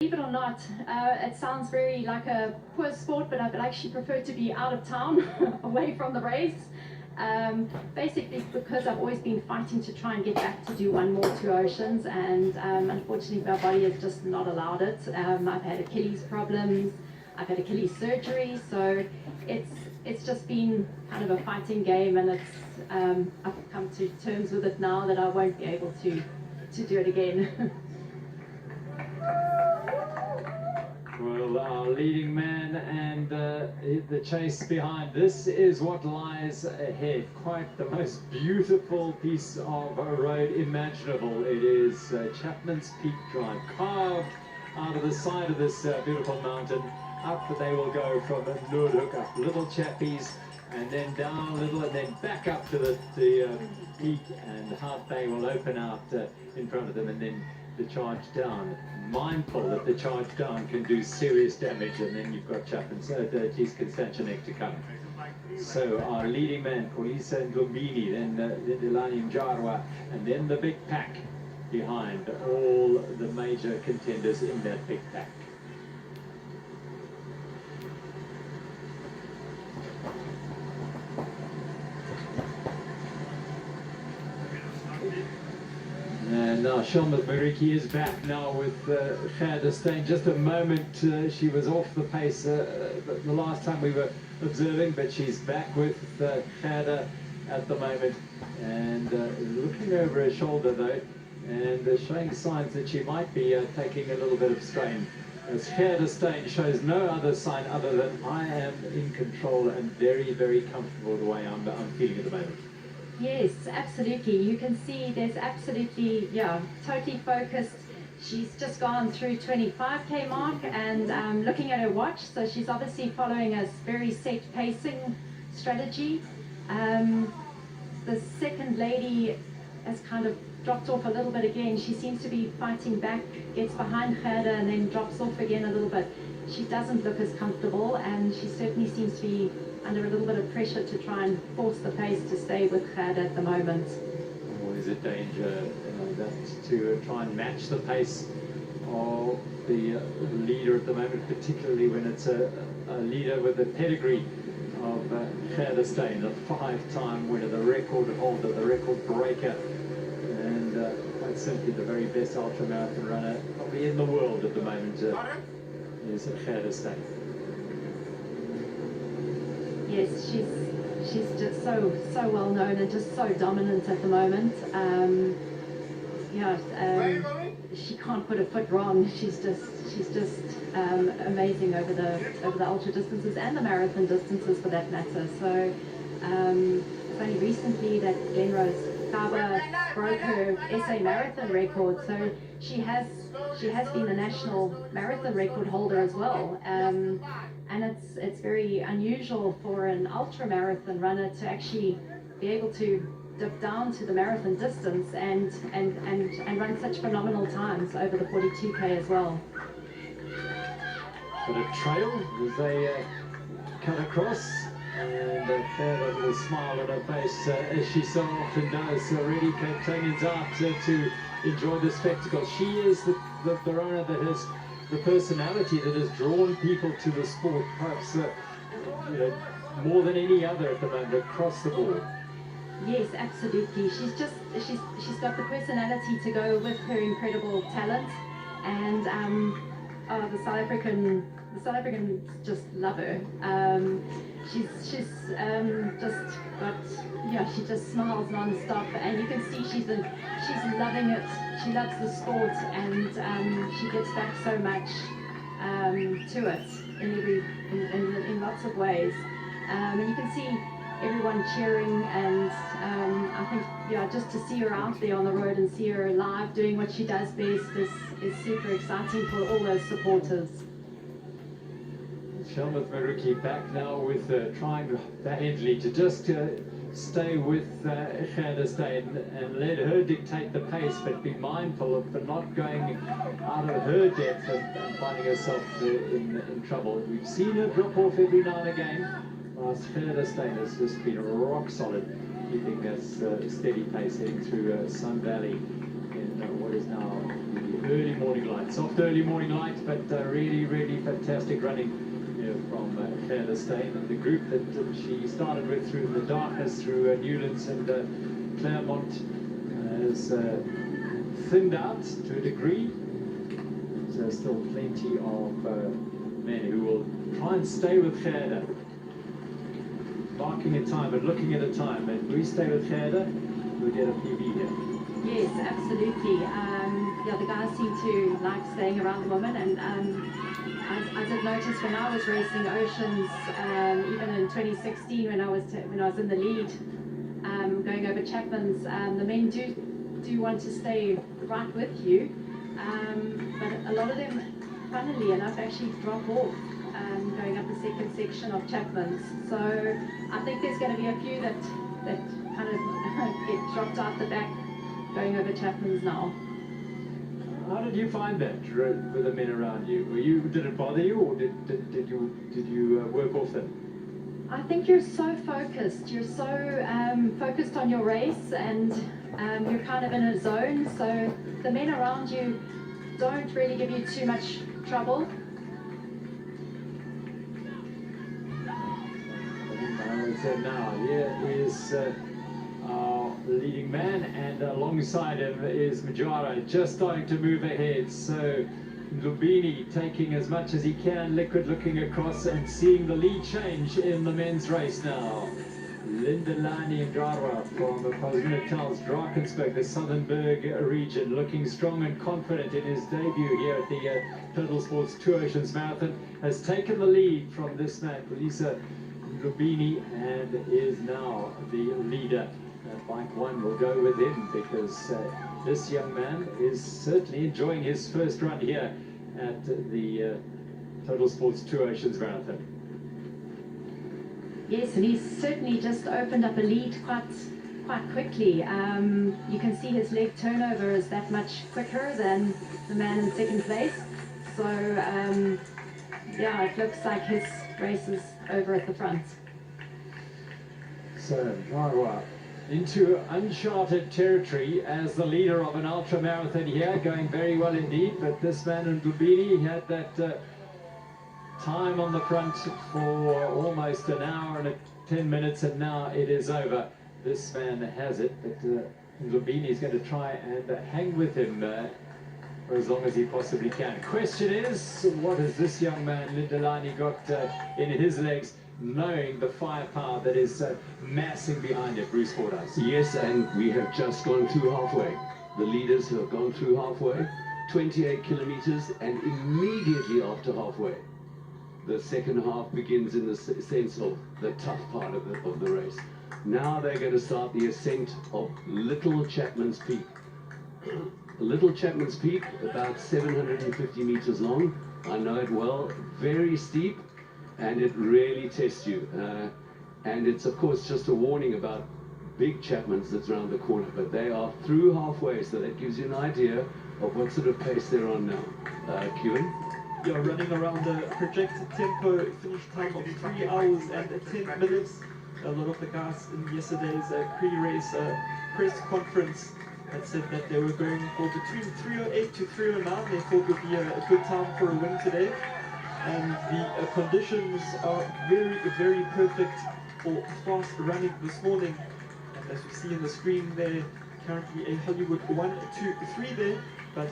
Believe it or not, it sounds very like a poor sport, but I'd actually prefer to be out of town, away from the race. Basically because I've always been fighting to try and get back to do one more 2 oceans, and unfortunately my body has just not allowed it. I've had Achilles problems, I've had Achilles surgery, so it's just been kind of a fighting game, and I've come to terms with it now that I won't be able to do it again. Well, our leading man and the chase behind, this is what lies ahead. Quite the most beautiful piece of road imaginable. It is Chapman's Peak Drive, carved out of the side of this beautiful mountain. Up they will go from Noordhoek, up Little Chappies, and then down a little, and then back up to the peak, and Hart Bay will open out in front of them, and then the charge down. Mindful that the charge down can do serious damage, and then you've got Chapman's Constantianek to come. So our leading man, Koisa and Lumbini, then Delani Mjarwa, and then the big pack behind all the major contenders in that big pack. And now Shelma Mariki is back now with Gerda Steyn. Just a moment, she was off the pace the last time we were observing, but she's back with Gerda at the moment, and looking over her shoulder though, and showing signs that she might be taking a little bit of strain. As Gerda Steyn shows no other sign other than I am in control and very, very comfortable the way I'm feeling at the moment. Yes, absolutely. You can see there's absolutely, totally focused. She's just gone through 25k mark, and looking at her watch, so she's obviously following a very set pacing strategy. The second lady has kind of dropped off a little bit again. She seems to be fighting back, gets behind Gerda and then drops off again a little bit. She doesn't look as comfortable, and she certainly seems to be under a little bit of pressure to try and force the pace to stay with Gerda at the moment. Always a danger that to try and match the pace of the leader at the moment, particularly when it's a leader with the pedigree of Gerda Steyn, the 5-time winner, the record holder, the record breaker, and quite simply the very best ultramarathon runner probably in the world at the moment is Gerda Steyn. Yes, she's just so well known and just so dominant at the moment. She can't put a foot wrong. She's just amazing over the ultra distances and the marathon distances for that matter. So it's only recently that Glenrose Kaba broke her SA marathon record. So she has been the national marathon record holder as well. And it's very unusual for an ultra marathon runner to actually be able to dip down to the marathon distance and run such phenomenal times over the 42k as well. But a trail as they cut across, and a little smile on her face as she so often does. Already Cape Townians out to enjoy the spectacle. She is the runner that has the personality that has drawn people to the sport, perhaps more than any other at the moment across the board. Yes, absolutely. She's got the personality to go with her incredible talent, and the South Africans just love her. She's she just smiles non-stop, and you can see she's loving it. She loves the sport, and she gets back so much to it in lots of ways. And you can see everyone cheering, and I think just to see her out there on the road and see her live doing what she does best is super exciting for all those supporters. Shelma Mariki back now with trying valiantly to just stay with Gerda Steyn and let her dictate the pace, but be mindful of not going out of her depth and finding herself in trouble. We've seen her drop off every now and again, whilst Gerda Steyn has just been rock solid, keeping us steady pace heading through Sun Valley in what is now the early morning light. Soft early morning light, but really, really fantastic running from Claire Steyn and the group that she started with through the darkness, through Newlands and Claremont, has thinned out to a degree. So still plenty of men who will try and stay with Gerda. Marking a time and looking at a time, and we stay with Gerda, we'll get a PB here. Yes, absolutely. Yeah, the guys seem to like staying around the woman, and I did notice when I was racing Oceans, even in 2016 when I was in the lead, going over Chapman's, the men do want to stay right with you, but a lot of them, funnily enough, actually drop off going up the second section of Chapman's. So I think there's going to be a few that kind of get dropped out the back going over Chapman's now. How did you find that with the men around you? Did it bother you, or did you work off them? I think you're so focused. You're so focused on your race, and you're kind of in a zone. So the men around you don't really give you too much trouble. So now here is our leading man, and alongside him is Majara, just starting to move ahead. So Lubini taking as much as he can, Liquid looking across and seeing the lead change in the men's race now. Lindelani Ndara from KwaZulu-Natal's Drakensberg, the Southernburg region, looking strong and confident in his debut here at the Total Sports Two Oceans Marathon, has taken the lead from this man, Polisa Lubini, and is now the leader. Bike one will go with him, because this young man is certainly enjoying his first run here at the Total Sports Two Oceans Marathon. Yes, and he's certainly just opened up a lead quite quickly. You can see his leg turnover is that much quicker than the man in second place. So yeah, it looks like his race is over at the front. So Marwa into uncharted territory as the leader of an ultra marathon here, going very well indeed. But this man in Lubini had that time on the front for almost an hour and 10 minutes, and now it is over. This man has it, but Lubini is going to try and hang with him for as long as he possibly can. Question is, what has this young man Lindelani got in his legs, knowing the firepower that is massing behind it? Bruce Fordyce. Yes, and we have just gone through halfway. The leaders have gone through halfway, 28 kilometers, and immediately after halfway, the second half begins in the sense of the tough part of the race. Now they're going to start the ascent of Little Chapman's Peak. Little Chapman's Peak, about 750 meters long. I know it well, very steep, and it really tests you. And it's of course just a warning about Big Chapman's that's around the corner, but they are through halfway, so that gives you an idea of what sort of pace they're on now. Kewan? Yeah, running around the projected tempo, finish time of 3 hours and 10 minutes. A lot of the guys in yesterday's pre-race press conference had said that they were going for between 3:08 to 3:09. They thought would be a good time for a win today. And the conditions are very, very perfect for fast running this morning. And as you see on the screen there, currently a Hollywood 1, 2, 3 there, but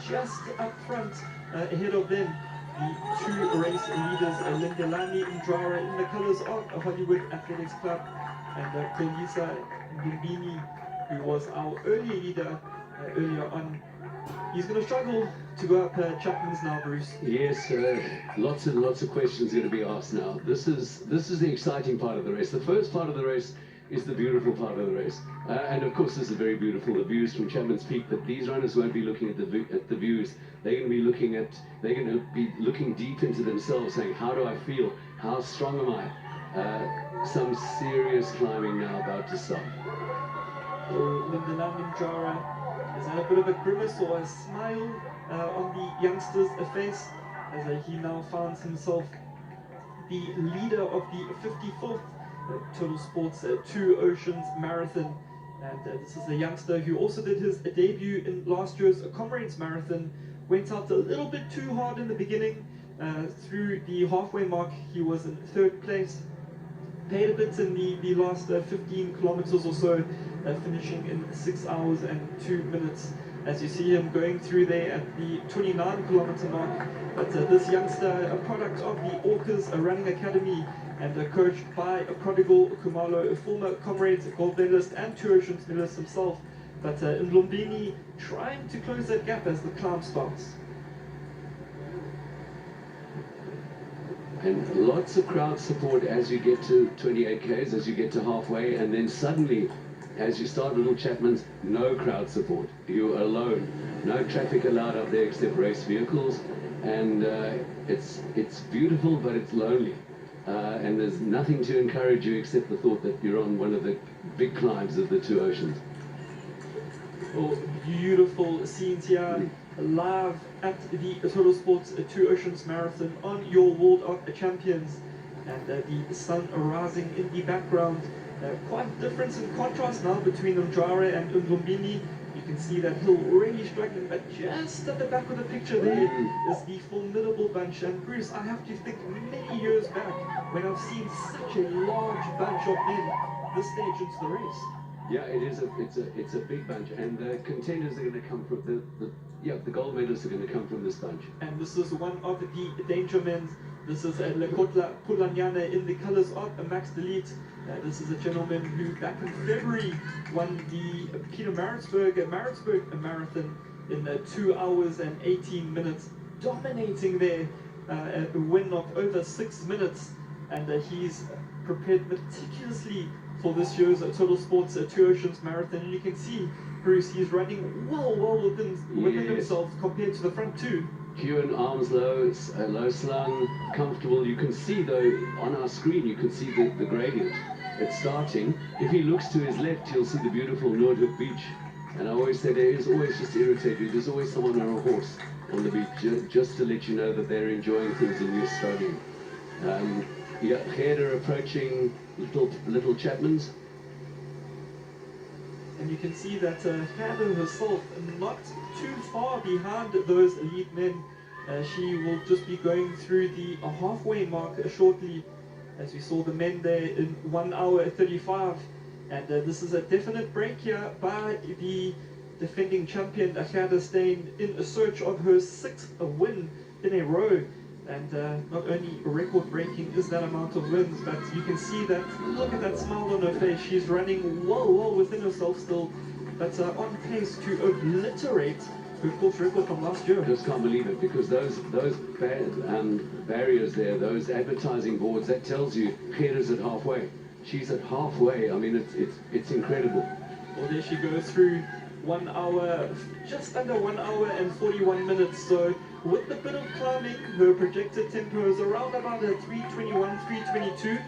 just up front, ahead of them, the two race leaders, Lindelani Ndara in the colours of Hollywood Athletics Club, and Polisa Lubini, who was our early leader earlier on. He's going to struggle to go up Chapman's now, Bruce. Yes, lots and lots of questions going to be asked now. This is the exciting part of the race. The first part of the race is the beautiful part of the race, and of course this is very beautiful, the views from Chapman's Peak. But these runners won't be looking at the views. They're going to be looking deep into themselves, saying, how do I feel? How strong am I? Some serious climbing now about to start. Lindelani Ndara has had a bit of a grimace or a smile on the youngster's face as he now finds himself the leader of the 54th Total Sports Two Oceans Marathon. And this is a youngster who also did his debut in last year's Comrades Marathon. Went out a little bit too hard in the beginning. Through the halfway mark, he was in third place. Paid a bit in the last 15 kilometers or so, finishing in 6 hours and 2 minutes. As you see him going through there at the 29 kilometer mark. But this youngster, a product of the Orcas Running Academy, and coached by a prodigal Kumalo, a former Comrades gold medalist and Two Oceans medalist himself. But in Lumbini, trying to close that gap as the climb starts. And lots of crowd support as you get to 28 Ks, as you get to halfway, and then suddenly, as you start Little Chapman's, no crowd support. You're alone. No traffic allowed up there except race vehicles, and it's beautiful, but it's lonely. And there's nothing to encourage you except the thought that you're on one of the big climbs of the Two Oceans. Oh, beautiful scenes here, live at the Total Sports Two Oceans Marathon on your World of Champions, and the sun rising in the background. Quite a difference in contrast now between Umdrara and Lumbini. You can see that hill really struggling, but just at the back of the picture there is the formidable bunch. And Bruce, I have to think many years back when I've seen such a large bunch of men this stage into the race. Yeah, it is. It's a big bunch, and the contenders are going to come from the gold medalists are going to come from this bunch. And this is one of the danger men. This is Lekotla Pulanyana in the colours of Max Delete. This is a gentleman who back in February won the Pietermaritzburg Marathon in 2 hours and 18 minutes, dominating there, a win of over 6 minutes, and he's prepared meticulously for this year's Total Sports Two Oceans Marathon. And you can see, Bruce, he's running well within himself compared to the front two. Ewan, arms low, low slung, comfortable. You can see though, on our screen, you can see the gradient. It's starting. If he looks to his left, he'll see the beautiful Noordhoek beach. And I always say there is always just irritated. There's always someone on a horse on the beach, just to let you know that they're enjoying things and you're struggling. Yeah, Gerda approaching Little Chapman's. And you can see that Gerda herself not too far behind those elite men. She will just be going through the halfway mark shortly, as we saw the men there in 1 hour 35. And this is a definite break here by the defending champion Gerda Steyn in a search of her 6th win in a row. And not only record-breaking is that amount of wins, but you can see that, look at that smile on her face. She's running well within herself still, but on pace to obliterate her course record from last year. I just can't believe it, because those barriers there, those advertising boards, that tells you Gerda's at halfway. She's at halfway. I mean, it's incredible. Well, there she goes through 1 hour, just under 1 hour and 41 minutes. So with a bit of climbing, her projected tempo is around about a 3:21, 3:22.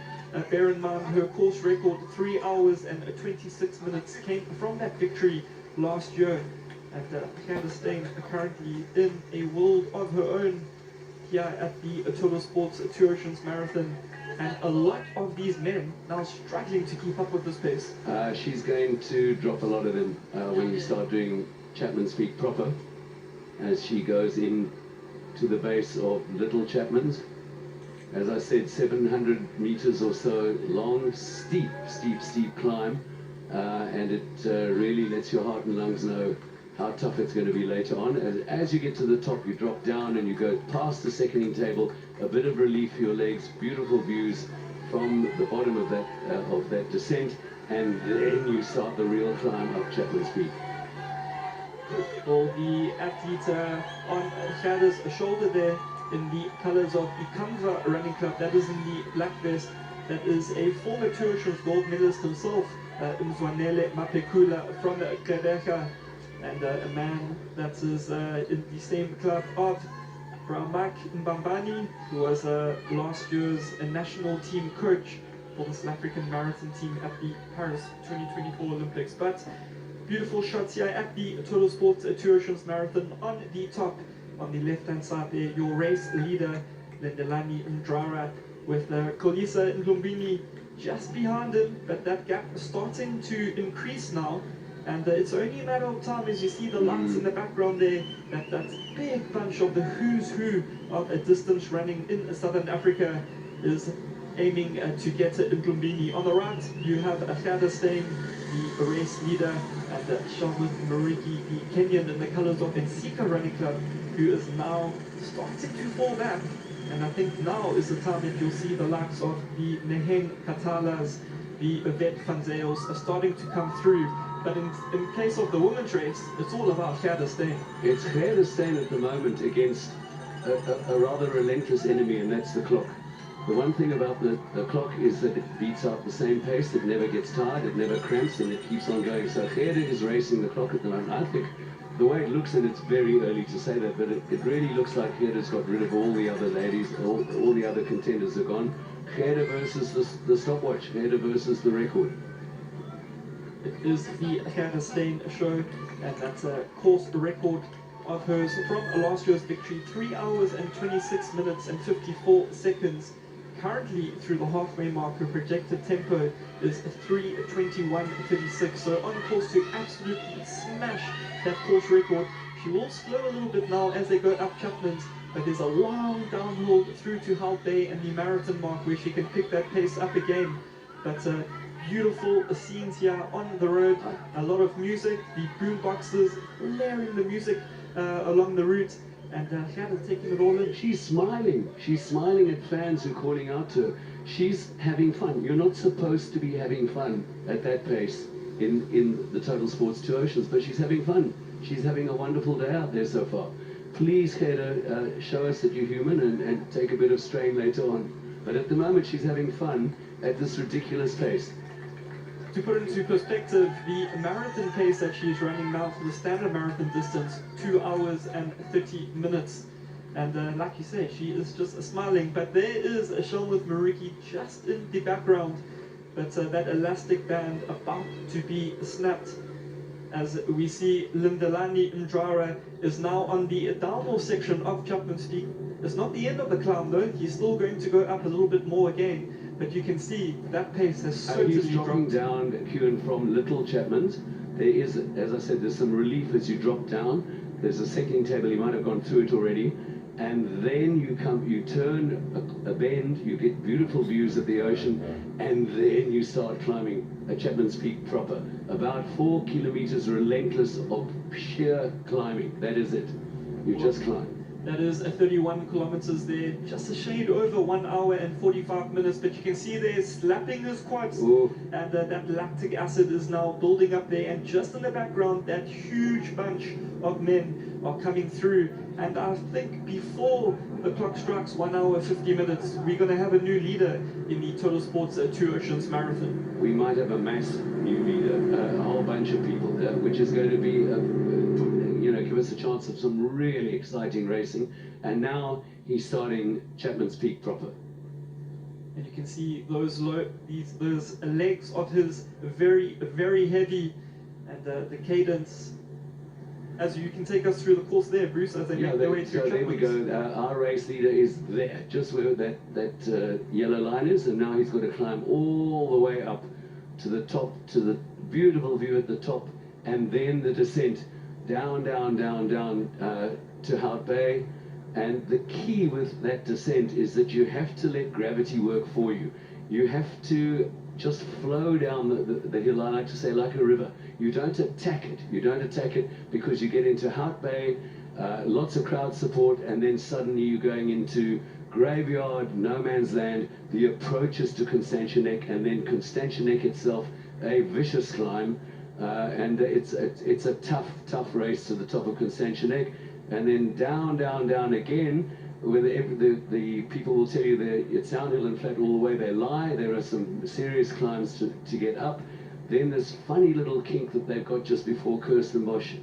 Bear in mind her course record 3 hours and 26 minutes came from that victory last year. And Gerda Steyn currently in a world of her own here at the Total Sports Two Oceans Marathon. And a lot of these men now struggling to keep up with this pace. She's going to drop a lot of them when you start doing Chapman's Peak proper, as she goes in to the base of Little Chapman's. As I said, 700 meters or so long, steep climb, and it really lets your heart and lungs know how tough it's going to be later on. As you get to the top, you drop down and you go past the seconding table, a bit of relief for your legs, beautiful views from the bottom of that descent, and then you start the real climb up Chapman's Peak. Well, the athlete on Gerda's shoulder there in the colors of Ikamva Running Club, that is in the black vest, that is a former Two Oceans gold medalist himself, Mzwanele Mapekula from Gqeberha, and a man that is in the same club of Ramak Mbambani, who was last year's national team coach for the South African marathon team at the Paris 2024 Olympics. But beautiful shots here at the Total Sports Two Oceans Marathon. On the top, on the left-hand side there, your race leader, Lendelani Umdrara, with Kolisa Ndlumbini just behind him, but that gap is starting to increase now. And it's only a matter of time as you see the lights in the background there, that big bunch of the who's who of a distance running in Southern Africa is aiming to get to Mtlumbini. On the right, you have Gerda Steyn, the race leader, and Sharmut Mariki, the Kenyan in the colours of Ensika Running Club, who is now starting to fall back. And I think now is the time that you'll see the likes of the Neheng Katalas, the Yvette Fanzeos are starting to come through. But in case of the women's race, it's all about Gerda Steyn. It's Gerda Steyn at the moment against a rather relentless enemy, and that's the clock. The one thing about the clock is that it beats out the same pace, it never gets tired, it never cramps, and it keeps on going. So Gerda is racing the clock at the moment. I think the way it looks, and it's very early to say that, but it really looks like Gerda's got rid of all the other ladies, all the other contenders are gone. Gerda versus the stopwatch, Gerda versus the record. It is the Gerda Steyn show, and that's a course record of hers from last year's victory, 3 hours and 26 minutes and 54 seconds. Currently through the halfway mark, her projected tempo is 3:21:36, so on course to absolutely smash that course record. She will slow a little bit now as they go up Chapman's, but there's a long downhill through to Hout Bay and the marathon mark where she can pick that pace up again. But beautiful scenes here on the road, a lot of music, the boom boxes layering the music along the route, and Gerda's taking it all in. She's smiling at fans who are calling out to her. She's having fun. You're not supposed to be having fun at that pace in the Total Sports 2 Oceans, but she's having fun. She's having a wonderful day out there so far. Please, Gerda, show us that you're human and take a bit of strain later on. But at the moment, she's having fun at this ridiculous pace. To put it into perspective, the marathon pace that she's running now for the standard marathon distance, 2 hours and 30 minutes. And like you say, she is just smiling. But there is a Sharmut Mariki just in the background. But that elastic band about to be snapped. As we see Lindelani Mdrara is now on the downhill section of Chapman's Peak. It's not the end of the climb though, he's still going to go up a little bit more again. But you can see that pace has certainly he's dropping down Kuhn from Little Chapman's. There is, as I said, there's some relief as you drop down. There's a second table, you might have gone through it already. And then you turn a bend, you get beautiful views of the ocean, and then you start climbing at Chapman's Peak proper. About 4 kilometers relentless of sheer climbing. That is it. You just climb. That is 31 kilometers there, just a shade over 1 hour and 45 minutes, but you can see there slapping his quads. Ooh. And that lactic acid is now building up there, and just in the background that huge bunch of men are coming through. And I think before the clock strikes 1 hour 50 minutes, we're going to have a new leader in the Total Sports 2 Oceans Marathon. We might have a mass new leader, a whole bunch of people, which is going to be give us a chance of some really exciting racing. And now he's starting Chapman's Peak proper. And you can see those those legs of his very, very heavy, and the cadence. As you can take us through the course there, Bruce, as they make their way through Chapman's. There we go. Our race leader is there, just where that yellow line is, and now he's got to climb all the way up to the top, to the beautiful view at the top, and then the descent down to Hout Bay. And the key with that descent is that you have to let gravity work for you. You have to just flow down the hill, I like to say, like a river. You don't attack it. You don't attack it because you get into Hout Bay, lots of crowd support, and then suddenly you're going into graveyard, no man's land, the approaches to Constantia Neck, and then Constantia Neck itself, a vicious climb. And it's a tough race to the top of Constantia Neck, and then down again, where the people will tell you that it's downhill and flat all the way. They lie. There are some serious climbs to get up. Then this funny little kink that they've got just before Kirstenbosch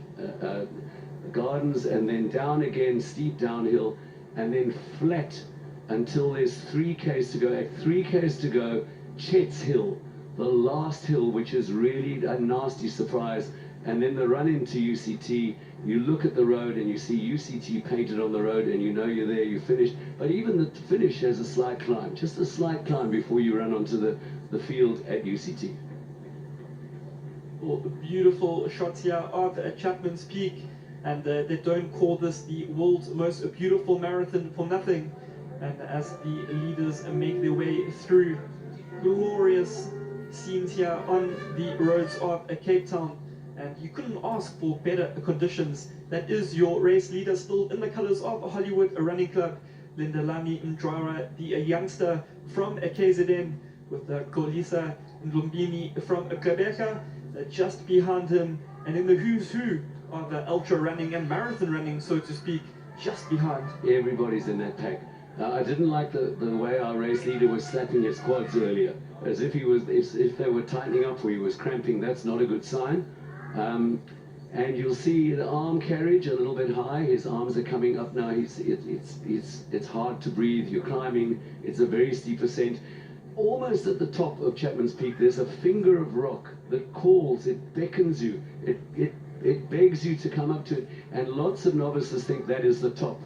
Gardens, and then down again, steep downhill, and then flat until there's 3 Ks to go. At 3 Ks to go, Chet's Hill, the last hill, which is really a nasty surprise. And then the run into UCT, you look at the road and you see UCT painted on the road and you know you're there, you finish. But even the finish has a slight climb, just a slight climb before you run onto the field at UCT. Well, beautiful shots here of Chapman's Peak, and they don't call this the world's most beautiful marathon for nothing. And as the leaders make their way through, glorious scenes here on the roads of Cape Town. And you couldn't ask for better conditions. That is your race leader, still in the colors of Hollywood Running Club, Lindelani Mdrara, the youngster from KZN, with Kolisa Ndlumbini from Gqeberha just behind him, and in the who's who of ultra running and marathon running, so to speak, just behind. Everybody's in that pack. I didn't like the way our race leader was slapping his quads earlier, as if he was, if they were tightening up or he was cramping. That's not a good sign. And you'll see the arm carriage a little bit high. His arms are coming up now. It's hard to breathe. You're climbing. It's a very steep ascent. Almost at the top of Chapman's Peak, there's a finger of rock that calls. It beckons you. It begs you to come up to it. And lots of novices think that is the top.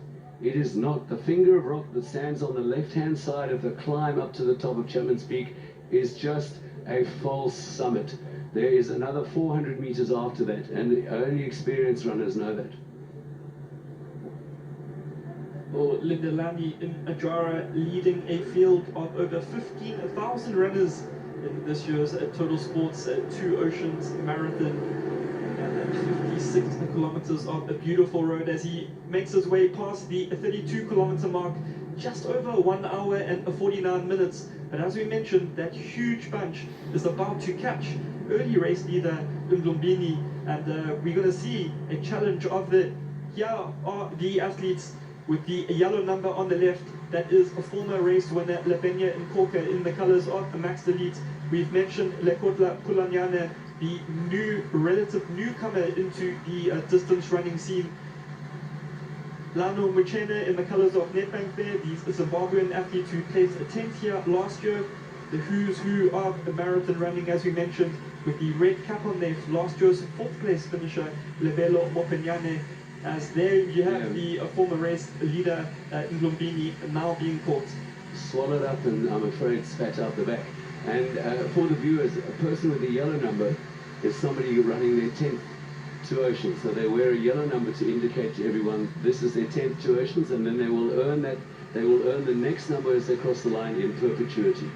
It is not. The finger of rock that stands on the left-hand side of the climb up to the top of Chapman's Peak is just a false summit. There is another 400 meters after that, and only experienced runners know that. Well, Lindelani Mdrara leading a field of over 15,000 runners in this year's Total Sports Two Oceans Marathon. And 56 kilometers of a beautiful road as he makes his way past the 32-kilometer mark, just over 1 hour and 49 minutes. But as we mentioned, that huge bunch is about to catch early race leader Ndlumbini, and we're going to see a challenge of here are the athletes with the yellow number on the left. That is a former race winner, Lebenya Nkoka, in the colors of the Max Elite. We've mentioned Lekotla Pulanyana, the relative newcomer into the distance running scene. Lano Muchene in the colors of Nedbank there, the Zimbabwean athlete who placed 10th here last year. The who's who of the marathon running, as we mentioned, with the red cap on there, last year's 4th place finisher, Lebelo Mopenyane. As there you have the former race leader, Ndlumbini, now being caught. Swallowed up and I'm afraid spat out the back. And for the viewers, a person with a yellow number is somebody running their 10th Two Oceans. So they wear a yellow number to indicate to everyone this is their 10th Two Oceans, and then they will earn that. They will earn the next number as they cross the line in perpetuity,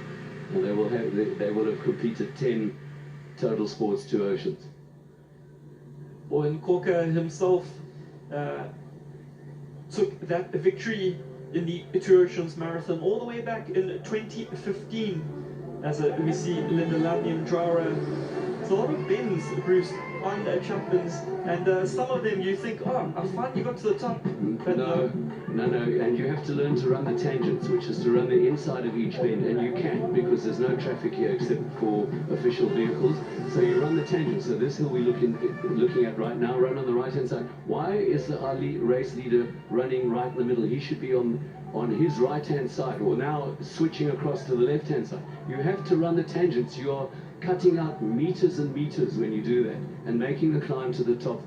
and they will have completed 10 Total Sports Two Oceans. Or Nkoka himself took that victory in the Two Oceans Marathon all the way back in 2015. As we see Lindelani Mdrara. There's a lot of bends, Bruce, on Chapman's, and some of them you think, oh, I finally got to the top. But no, and you have to learn to run the tangents, which is to run the inside of each bend, and you can't because there's no traffic here except for official vehicles. So you run the tangents. So this hill we're looking at right now, run on the right-hand side. Why is the race leader running right in the middle? He should be on his right-hand side, or now switching across to the left-hand side. You have to run the tangents. You are cutting out meters and meters when you do that, and making the climb to the top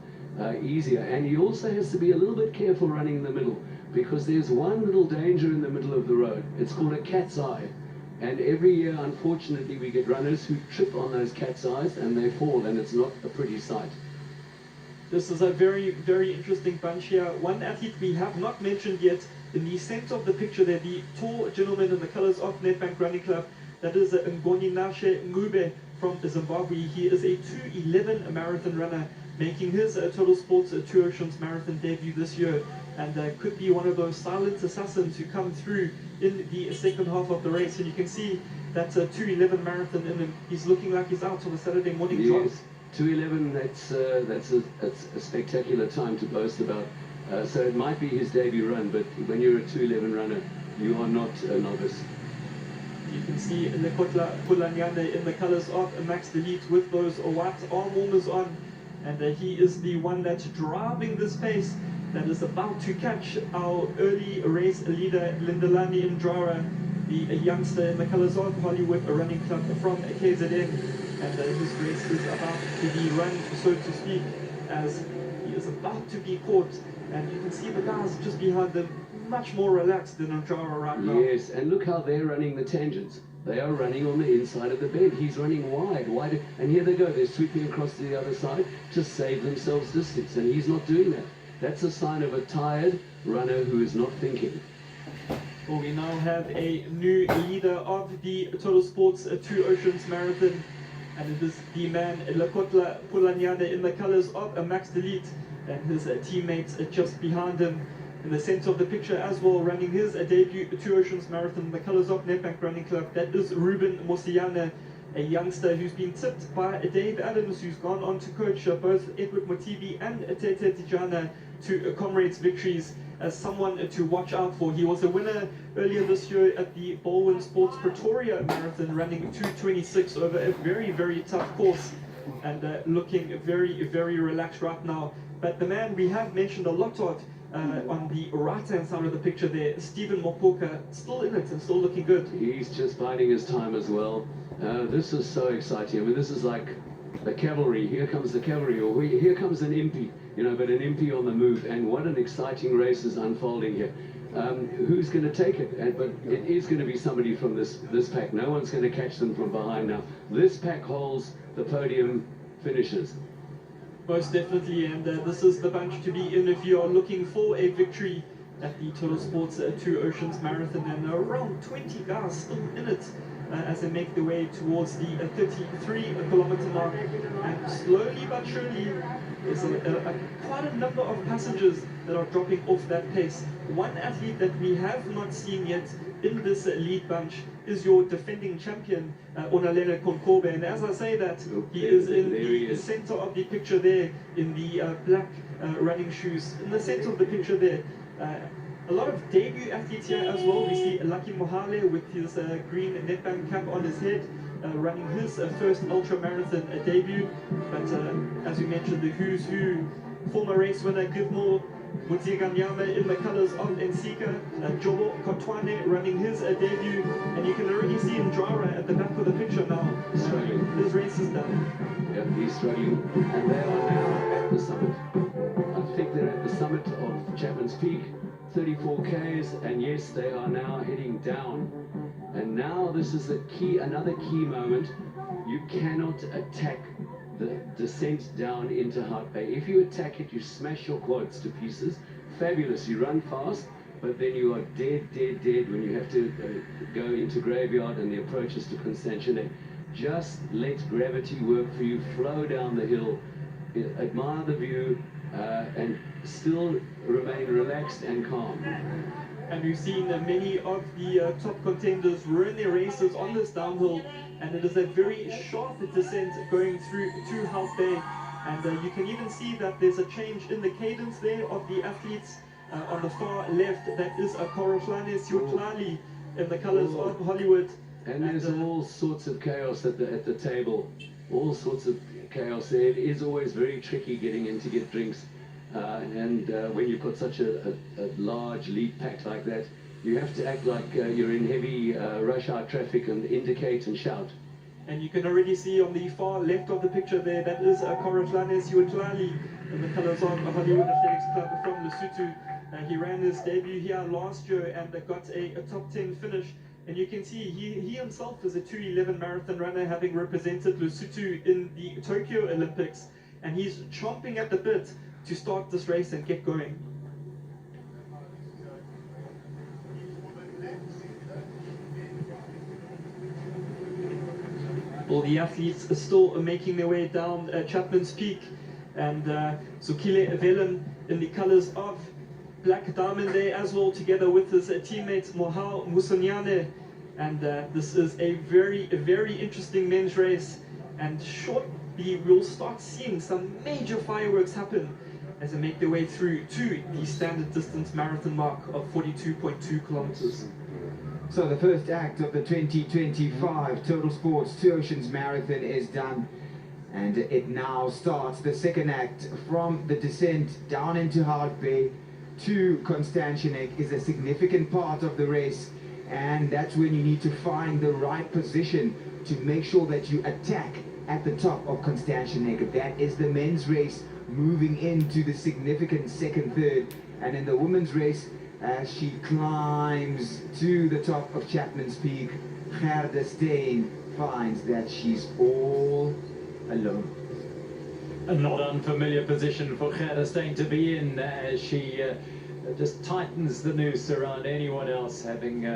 easier. And he also has to be a little bit careful running in the middle, because there's one little danger in the middle of the road. It's called a cat's eye. And every year, unfortunately, we get runners who trip on those cat's eyes and they fall, and it's not a pretty sight. This is a very, very interesting bunch here. One athlete we have not mentioned yet, in the center of the picture there, the tall gentleman in the colors of Nedbank Running Club, that is Ngoninashe Ngube from Zimbabwe. He is a 2:11 marathon runner, making his Total Sports Two Oceans Marathon debut this year, and could be one of those silent assassins who come through in the second half of the race. And you can see that's a 2:11 marathon, and he's looking like he's out on a Saturday morning jog. Yes, 2:11. That's a spectacular time to boast about. So it might be his debut run, but when you're a 2:11 runner, you are not a novice. You can see Lekotla Pulanyane in the colors of Max Elite with those white arm warmers on, and he is the one that's driving this pace that is about to catch our early race leader Lindelani Mdrara, the youngster in the colors of Hollywood Running Club from KZN. and his race is about to be run, so to speak, as he is about to be caught, and you can see the guys just behind them much more relaxed than Ojara right now. Yes, and look how they're running the tangents. They are running on the inside of the bend. He's running wide, and here they go. They're sweeping across to the other side to save themselves distance, and he's not doing that. That's a sign of a tired runner who is not thinking. Well, we now have a new leader of the Total Sports Two Oceans Marathon, and it is the man Lekotla Pulanyane in the colors of a Max Delete, and his teammates just behind him. In the center of the picture as well, running his debut Two Oceans Marathon in the colors of Nedbank Running Club, that is Ruben Mosiana, a youngster who's been tipped by Dave Adams, who's gone on to coach both Edward Motibi and Tete Tijana to Comrades victories, as someone to watch out for. He was a winner earlier this year at the Baldwin Sports Pretoria Marathon, running 2:26 over a very, very tough course, and looking very, very relaxed right now. But the man we have mentioned a lot of, on the right-hand side of the picture there, Stephen Mopoka, still in it and still looking good. He's just biding his time as well. This is so exciting. I mean, this is like the cavalry. Here comes the cavalry, or here comes an impy, you know, but an impy on the move. And what an exciting race is unfolding here. Who's going to take it? But it is going to be somebody from this pack. No one's going to catch them from behind now. This pack holds the podium finishes. Most definitely, and this is the bunch to be in if you are looking for a victory at the Total Sports Two Oceans Marathon, and around 20 guys still in it as they make their way towards the 33-kilometer mark, and slowly but surely there's quite a number of passengers that are dropping off that pace. One athlete that we have not seen yet in this lead bunch is your defending champion, Onalele Konkobe, and as I say that, he is in the center of the picture there, in the black running shoes, in the center of the picture there. A lot of debut athletes here as well. We see Lucky Mohale with his green Nedbank cap on his head, running his first ultra marathon debut. But as we mentioned, the who's who, former race winner Givmore Mutziganyama in the colors of Ensika, Jobo Kotwane running his debut, and you can already see Njara at the back of the picture now. His race is done. Yep, he's struggling, and they are now at the summit. I think they're at the summit of Chapman's Peak, 34 Ks, and yes, they are now heading down. And now this is another key moment. You cannot attack the descent down into Hart Bay. If you attack it, you smash your quads to pieces. Fabulous, you run fast, but then you are dead when you have to go into Graveyard and the approaches to Constantinet. Just let gravity work for you, flow down the hill, admire the view, and still remain relaxed and calm. And we've seen many of the top contenders run their races on this downhill, and it is a very sharp descent going through to Hart Bay, and you can even see that there's a change in the cadence there of the athletes. On the far left, that is a Koroflane Siutlali in the colors of Hollywood. And there's all sorts of chaos at the table, all sorts of chaos there. It is always very tricky getting in to get drinks. And when you've got such a large lead pack like that, you have to act like you're in heavy rush hour traffic and indicate and shout. And you can already see on the far left of the picture there, that is Koroflane Siutlali in the colors of Hollywood Athletics Club from Lesotho. He ran his debut here last year and got a top 10 finish. And you can see he himself is a 2:11 marathon runner, having represented Lesotho in the Tokyo Olympics. And he's chomping at the bit to start this race and get going. Well, the athletes are still making their way down Chapman's Peak, and Zukile Velen in the colors of Black Diamond there as well, together with his teammates Mohau Musonyane. And this is a very interesting men's race, and shortly we'll start seeing some major fireworks happen as they make their way through to the standard distance marathon mark of 42.2 kilometers. So the first act of the 2025 Total Sports Two Oceans Marathon is done, and it now starts the second act. From the descent down into Hart Bay to Constantinek is a significant part of the race, and that's when you need to find the right position to make sure that you attack at the top of Constantianek. That is the men's race moving into the significant second, third. And in the women's race, as she climbs to the top of Chapman's Peak, Gerda Steen finds that she's all alone. A not unfamiliar position for Gerda Steen to be in as she just tightens the noose around anyone else having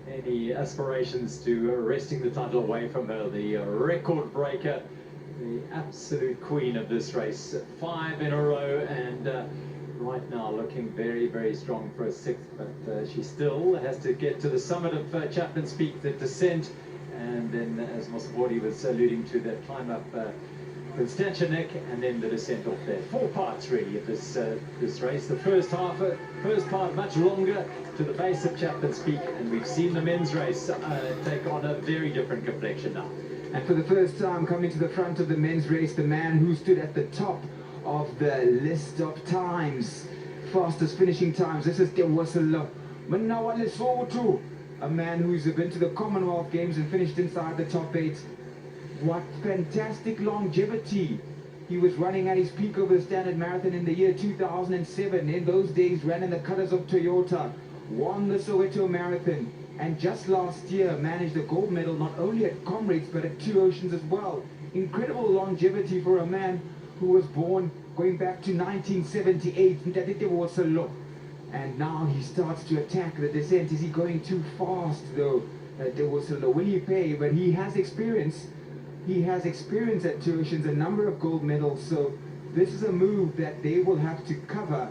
any aspirations to wresting the title away from her. The record breaker, the absolute queen of this race. 5 in a row, and right now looking very, very strong for a 6th, but she still has to get to the summit of Chapman's Peak, the descent, and then, as Mosabodi was alluding to, that climb up Constantianek, and then the descent off there. 4 parts really of this race. The first part much longer to the base of Chapman's Peak, and we've seen the men's race take on a very different complexion now. And for the first time coming to the front of the men's race, the man who stood at the top of the list of times, fastest finishing times, this is Tewoselo Manawa Lesotho, a man who's been to the Commonwealth Games and finished inside the top 8. What fantastic longevity. He was running at his peak over the Standard Marathon in the year 2007. In those days, ran in the colors of Toyota, won the Soweto Marathon, and just last year managed a gold medal not only at Comrades but at Two Oceans as well. Incredible longevity for a man who was born going back to 1978. And now he starts to attack the descent. Is he going too fast though? Will he pay? But he has experience. He has experience at Two Oceans, a number of gold medals, so this is a move that they will have to cover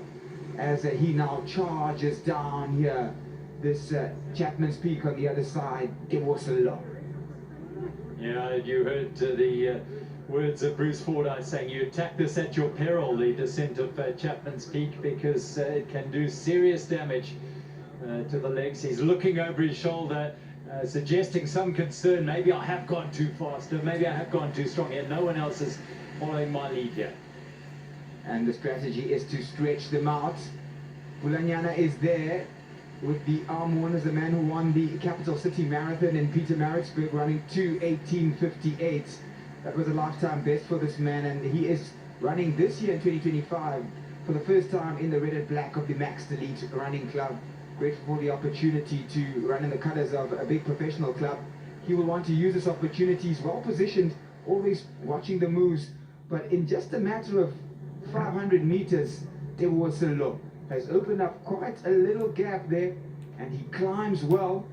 as he now charges down here. This Chapman's Peak on the other side, Tewoselo. Yeah, you heard the words of Bruce Fordyce saying you attack this at your peril, the descent of Chapman's Peak, because it can do serious damage to the legs. He's looking over his shoulder, suggesting some concern. Maybe I have gone too fast, or maybe I have gone too strong here. No one else is following my lead here. And the strategy is to stretch them out. Pulanyana is there with the arm warners, the man who won the Capital City Marathon in Pietermaritzburg, running 2:18:58. That was a lifetime best for this man, and he is running this year in 2025 for the first time in the red and black of the Max Elite Running Club. Grateful for the opportunity to run in the colors of a big professional club. He will want to use this opportunity. He's well positioned, always watching the moves, but in just a matter of 500 meters, Tewoselo has opened up quite a little gap there, and he climbs well.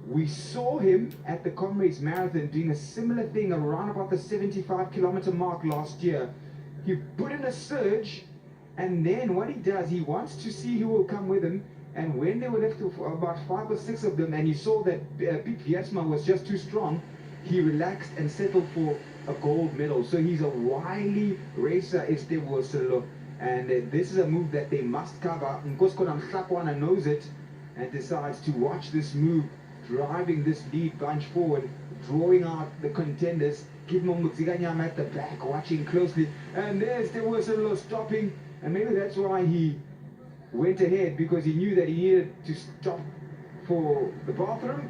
We saw him at the Comrades Marathon doing a similar thing around about the 75-kilometer mark last year. He put in a surge, and then what he does, he wants to see who will come with him. And when they were left to about 5 or 6 of them, and he saw that Piet Wiersma was just too strong, he relaxed and settled for a gold medal. So he's a wily racer, is Tewoselo. And this is a move that they must cover. Nkoskona Mhlakwana knows it and decides to watch this move, driving this lead bunch forward, drawing out the contenders. Kidmo Mutsiganyama at the back, watching closely. And there's Tewoselo stopping. And maybe that's why he went ahead, because he knew that he needed to stop for the bathroom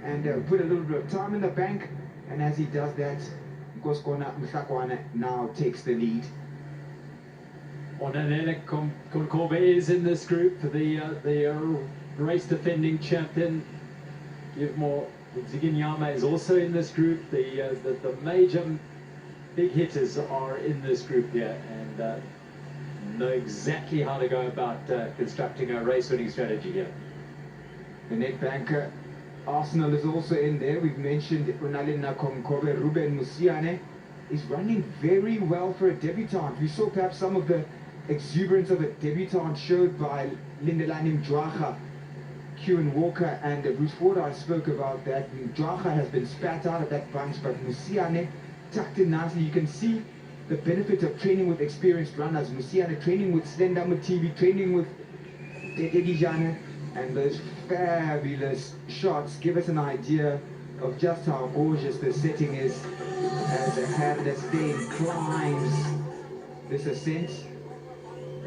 and put a little bit of time in the bank. And as he does that, Nkoskona Mhlakwana now takes the lead. Onanele Konkobe is in this group, the race defending champion. Givemore Ziginyama is also in this group. The major big hitters are in this group here, and know exactly how to go about constructing a race-winning strategy here. The net banker Arsenal is also in there. We've mentioned Ronalina Konkobe. Ruben Musiane is running very well for a debutant. We saw perhaps some of the exuberance of a debutant showed by Lindelani Mjwaha. Kieran Walker and Bruce Fordyce spoke about that. Mjwaha has been spat out of that bunch, but Musiane tucked in nicely. You can see the benefit of training with experienced runners. Musiane training with Slenda Mutibi, training with Dedegijane, and those fabulous shots give us an idea of just how gorgeous the setting is as Gerda Steen climbs this ascent.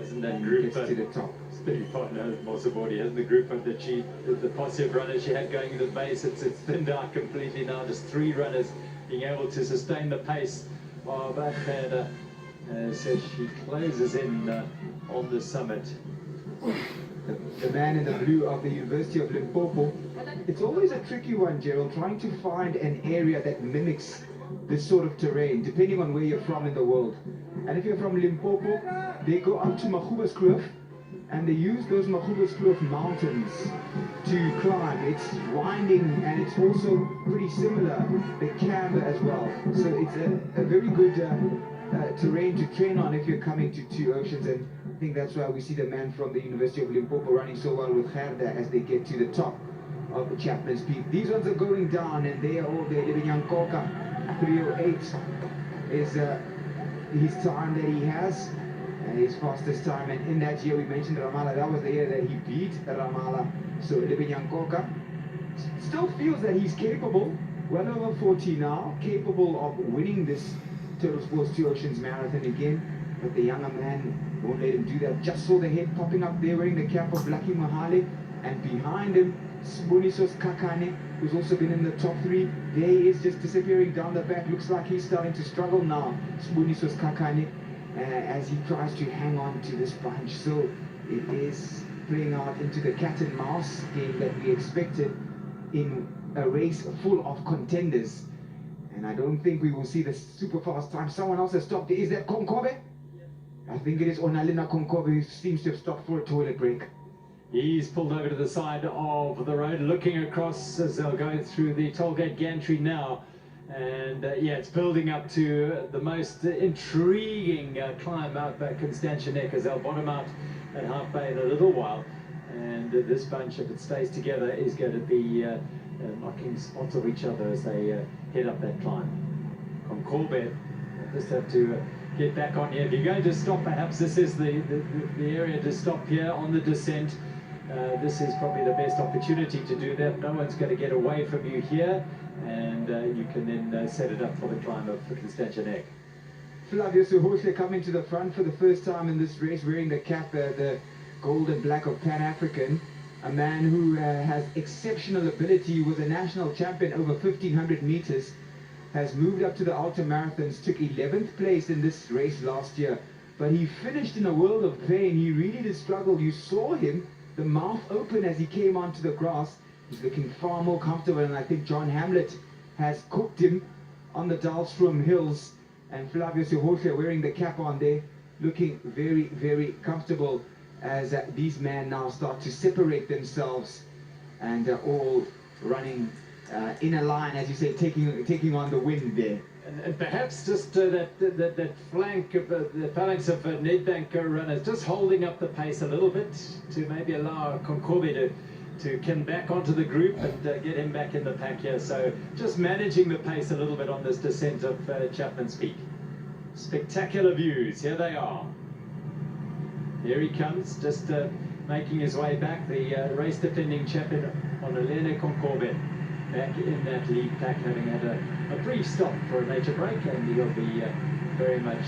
Isn't that group gets to the top. beg your pardon, Mosabodi hasn't the group of the posse of runners she had going into the base. It's thinned out completely now, just 3 runners being able to sustain the pace of Gerda. So she closes in on the summit. The man in the blue of the University of Limpopo. It's always a tricky one, Gerald, trying to find an area that mimics this sort of terrain, depending on where you're from in the world. And if you're from Limpopo, they go up to Magubaskloof, and they use those Magubaskloof mountains to climb. It's winding, and it's also pretty similar, the camber as well. So it's a very good terrain to train on if you're coming to Two Oceans, and I think that's why we see the man from the University of Limpopo running so well with Gerda as they get to the top of the Chapman's Peak. These ones are going down, and they are all there. Libinyankoka 308 is his time that he has, and his fastest time. And in that year we mentioned Ramallah, that was the year that he beat Ramallah. So Libinyankoka still feels that he's capable, well over 40 now, capable of winning this Total Sports Two Oceans Marathon again. But the younger man won't let him do that. Just saw the head popping up there wearing the cap of Lucky Mahale, and behind him Spunisos Kakane, who's also been in the top 3. There he is, just disappearing down the back. Looks like he's starting to struggle now, Spunisos Kakane, as he tries to hang on to this bunch. So it is playing out into the cat and mouse game that we expected in a race full of contenders. And I don't think we will see the super fast time. Someone else has stopped. Is that Konkobe? I think it is Onalina Konkobe, who seems to have stopped for a toilet break. He's pulled over to the side of the road, looking across as they'll go through the tollgate gantry now. And yeah, it's building up to the most intriguing climb out back Constantia Neck as they'll bottom out at Half Bay in a little while. And this bunch, if it stays together, is going to be knocking spots of each other as they head up that climb. Konkobe, I just have to get back on here. If you're going to stop, perhaps this is the area to stop here on the descent. This is probably the best opportunity to do that. No one's going to get away from you here, and you can then set it up for the climb up for Constantia Neck. Flavio Suhosle coming to the front for the first time in this race, wearing the cap, the gold and black of Pan-African. A man who has exceptional ability, was a national champion over 1500 meters, has moved up to the ultra marathons, took 11th place in this race last year, but he finished in a world of pain. He really did struggle. You saw him, the mouth open as he came onto the grass. He's looking far more comfortable, and I think John Hamlet has cooked him on the Dalstrom Hills. And Flavio Suhosle wearing the cap on there, looking very, very comfortable as these men now start to separate themselves and all running in a line, as you say, taking on the wind there. And perhaps just that flank of the phalanx of Nedbank runners just holding up the pace a little bit to maybe allow Konkobe to come back onto the group and get him back in the pack here. So just managing the pace a little bit on this descent of Chapman's Peak. Spectacular views, here they are. Here he comes, just making his way back, the race defending champion Onalene Konkobe, back in that lead pack, having had a brief stop for a nature break, and he'll be very much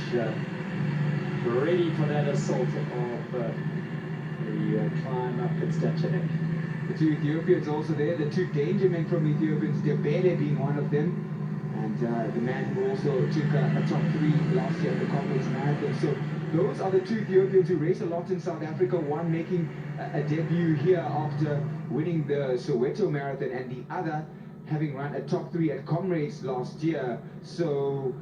ready for that assault of the climb up Constantia Neck. The two Ethiopians also there, the two danger men from Ethiopians, Debele being one of them, and the man who also took a top 3 last year at the Comrades Marathon. So those are the two Ethiopians who race a lot in South Africa, one making a debut here after winning the Soweto Marathon, and the other having run a top 3 at Comrades last year. So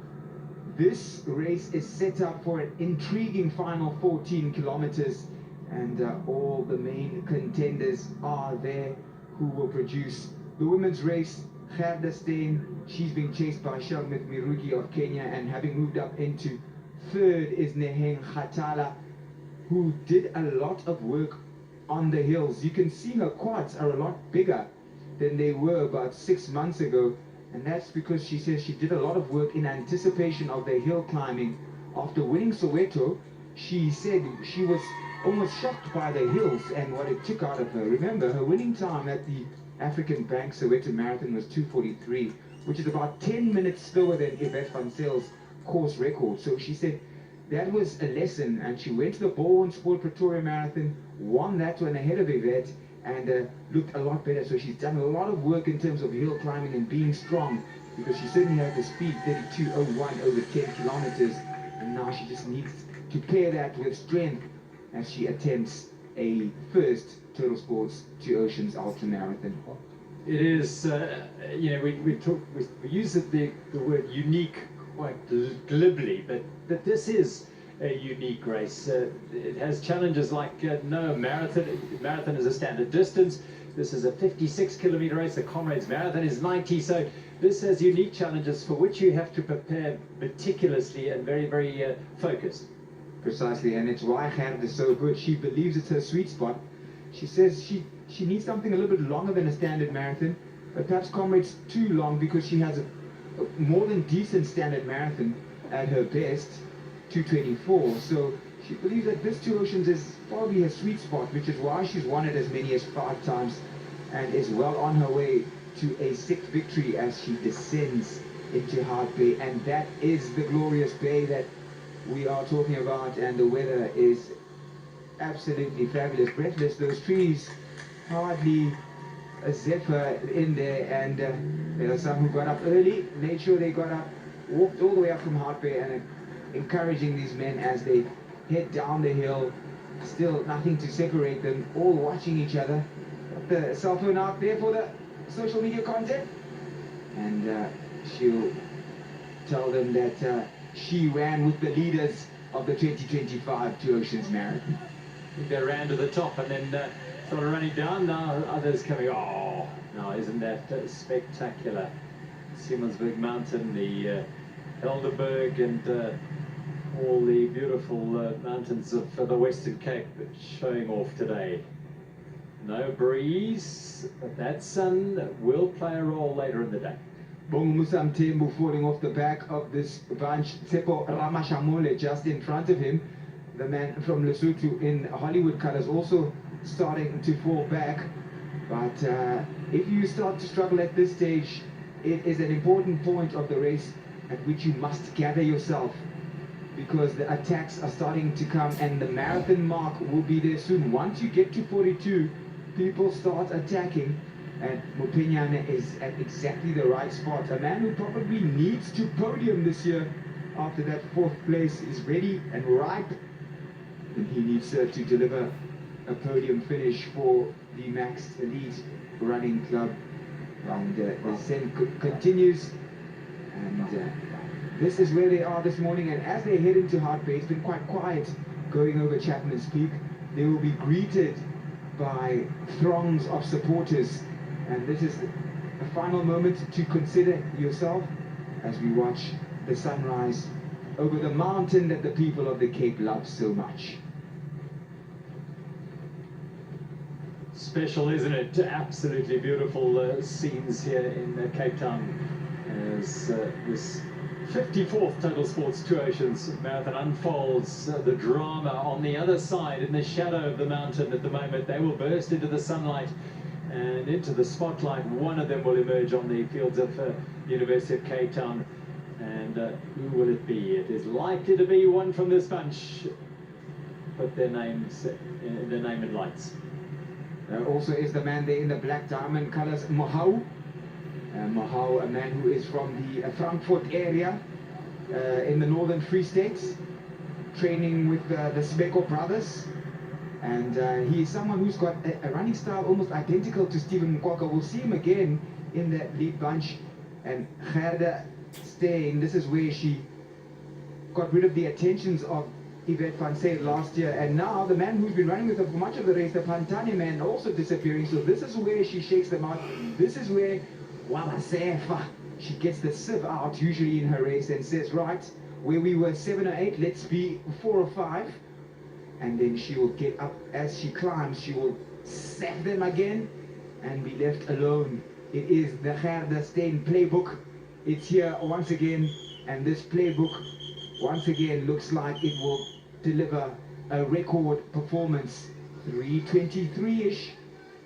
this race is set up for an intriguing final 14 kilometers, and all the main contenders are there who will produce the women's race. Gerda Steen, she's being chased by Shelmith Miruki of Kenya, and having moved up into 3rd is Neheng Khatala, who did a lot of work on the hills. You can see her quads are a lot bigger than they were about 6 months ago, and that's because she says she did a lot of work in anticipation of the hill climbing. After winning Soweto, she said she was almost shocked by the hills and what it took out of her. Remember, her winning time at the African Bank Soweto Marathon was 2:43, which is about 10 minutes slower than Yvette van Zel's course record. So she said that was a lesson, and she went to the Baldwin Sport Pretoria Marathon, won that one ahead of Yvette, and looked a lot better. So she's done a lot of work in terms of hill climbing and being strong, because she certainly has the speed, 32:01 over 10 kilometers, and now she just needs to pair that with strength as she attempts a first Total Sports 2 Oceans Ultra Marathon. It is, you know, we use the word unique quite glibly, but this is a unique race. It has challenges like no marathon is a standard distance. This is a 56-kilometer race. The Comrades Marathon is 90. So this has unique challenges for which you have to prepare meticulously and very, very focused. Precisely, and it's why Gerda is so good. She believes it's her sweet spot. She says she needs something a little bit longer than a standard marathon, but perhaps Comrades too long, because she has a more than decent standard marathon at her best, 2:24. So she believes that this 2 Oceans is probably her sweet spot, which is why she's won it as many as 5 times and is well on her way to a 6th victory as she descends into Hart Bay. And that is the glorious bay that we are talking about, and the weather is absolutely fabulous. Breathless, those trees, hardly a zephyr in there, and there are some who got up early, made sure they got up, walked all the way up from Hart Bay, and encouraging these men as they head down the hill. Still nothing to separate them, all watching each other. Got the cell phone out there for the social media content, and she'll tell them that she ran with the leaders of the 2025 2 Oceans Marathon. They ran to the top and then started running down. Now others coming. Oh, no, isn't that spectacular? Siemensberg Mountain, the Helderberg, and all the beautiful mountains of the Western Cape showing off today. No breeze, but that sun will play a role later in the day. Bongo Musamthembu falling off the back of this bunch. Tsepo Ramashamole just in front of him. The man from Lesotho in Hollywood colours also starting to fall back. But if you start to struggle at this stage, it is an important point of the race at which you must gather yourself, because the attacks are starting to come and the marathon mark will be there soon. Once you get to 42, people start attacking, and Mupenyane is at exactly the right spot. A man who probably needs to podium this year after that 4th place is ready and ripe, and he needs to deliver a podium finish for the Max Elite Running Club. And the ascent continues, and this is where they are this morning. And as they head into Hart Bay, it's been quite quiet going over Chapman's Peak. They will be greeted by throngs of supporters, and this is a final moment to consider yourself as we watch the sunrise over the mountain that the people of the Cape love so much. Special, isn't it? Absolutely beautiful scenes here in Cape Town as this 54th Total Sports 2 Oceans Marathon unfolds. The drama on the other side, in the shadow of the mountain at the moment. They will burst into the sunlight and into the spotlight. One of them will emerge on the fields of University of Cape Town. And who will it be? It is likely to be one from this bunch. Put their names, their name in lights. Also is the man there in the black diamond colours, Mohau. Mohau, a man who is from the Frankfurt area in the Northern Free States, training with the Smeko brothers. And he is someone who's got a running style almost identical to Stephen Mkwaka. We'll see him again in that lead bunch. And Gerda Steyn, this is where she got rid of the attentions of Yvette van Sail last year, and now the man who's been running with her for much of the race, the Pantani man, also disappearing. So this is where she shakes them out. This is where Walasefa, she gets the sieve out usually in her race and says, right, where we were 7 or 8, let's be 4 or 5. And then she will get up as she climbs, she will sap them again and be left alone. It is the Gerda Steyn playbook. It's here once again, and this playbook once again looks like it will deliver a record performance, 3:23-ish,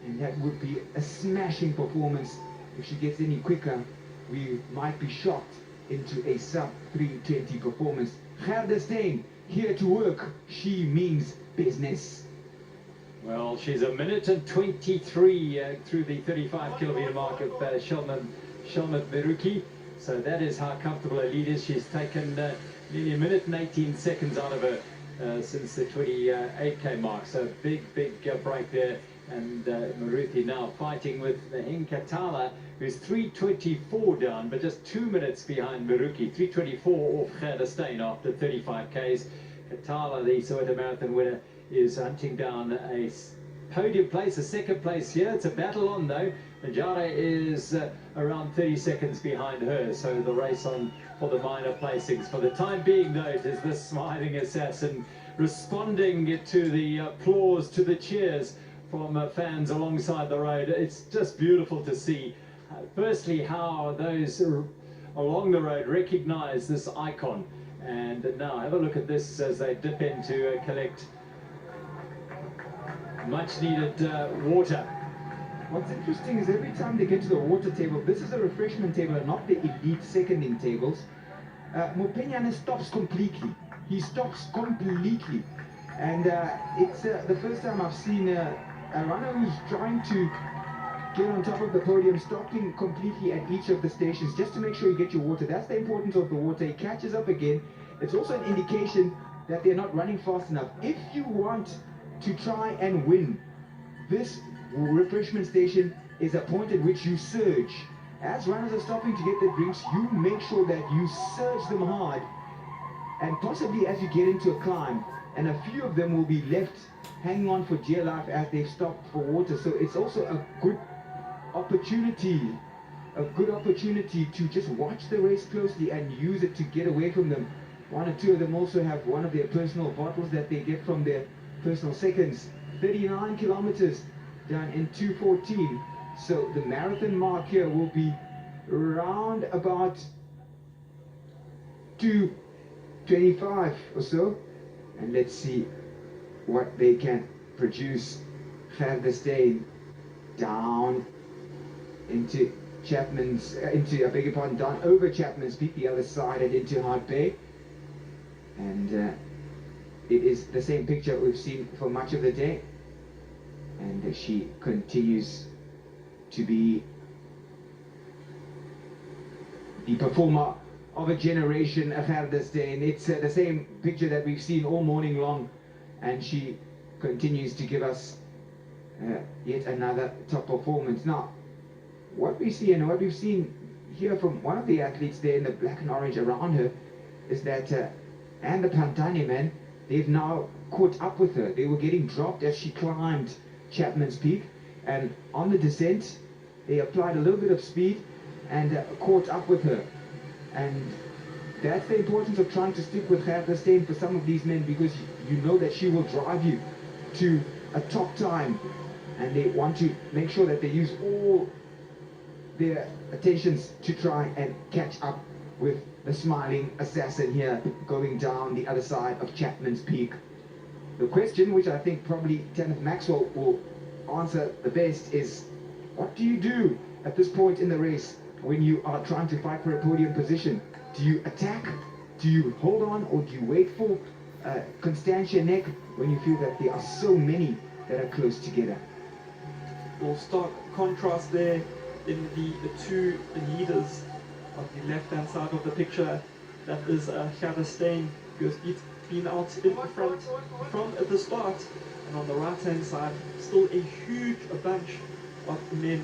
and that would be a smashing performance. If she gets any quicker, we might be shocked into a sub 3:20 performance. Gerda Steyn here to work. She means business. Well, she's a minute and 23 through the 35-kilometer mark of Shelmet Meruki. So that is how comfortable her lead is. She's taken nearly a minute and 18 seconds out of her since the 28k mark. So big break there. And Maruthi now fighting with Nkatala, who's 3:24 down, but just 2 minutes behind Maruki. 3:24 off Gerda after 35 Ks. Katala, the Soweto Marathon winner, is hunting down a podium place, a second place here. It's a battle on though. Najara is around 30 seconds behind her, so the race on for the minor placings. For the time being though, it is this smiling assassin responding to the applause, to the cheers from fans alongside the road. It's just beautiful to see, firstly, how those along the road recognize this icon. And now have a look at this as they dip in to collect much needed water. What's interesting is every time they get to the water table, this is a refreshment table and not the elite seconding tables, Mopenyane stops completely. He stops completely. And it's the first time I've seen a runner who's trying to get on top of the podium, stopping completely at each of the stations just to make sure you get your water. That's the importance of the water. He catches up again. It's also an indication that they're not running fast enough. If you want to try and win, this refreshment station is a point at which you surge. As runners are stopping to get their drinks, you make sure that you surge them hard, and possibly as you get into a climb, and a few of them will be left hanging on for dear life as they've stopped for water. So it's also a good opportunity to just watch the race closely and use it to get away from them. One or two of them also have one of their personal bottles that they get from their personal seconds. 39 kilometers done in 2:14. So the marathon mark here will be around about 2:25 or so. And let's see what they can produce. Verderstein down into Chapman's, down over Chapman's Peak, the other side, and into Hart Bay. And it is the same picture we've seen for much of the day. And she continues to be the performer of a generation of Verderstein. It's the same picture that we've seen all morning long, and she continues to give us yet another top performance. Now, what we see and what we've seen here from one of the athletes there in the black and orange around her is that and the Pantani men, they've now caught up with her. They were getting dropped as she climbed Chapman's Peak, and on the descent they applied a little bit of speed and caught up with her. And that's the importance of trying to stick with Verderstein for some of these men, because you know that she will drive you to a top time, and they want to make sure that they use all their attentions to try and catch up with the smiling assassin here going down the other side of Chapman's Peak. The question, which I think probably Kenneth Maxwell will answer the best, is what do you do at this point in the race when you are trying to fight for a podium position? Do you attack? Do you hold on? Or do you wait for Constantia Neck when you feel that there are so many that are close together? We'll stark contrast there in the two leaders on the left-hand side of the picture. That is Verderstein, because he's been out in front from at the start, and on the right-hand side still a huge bunch of men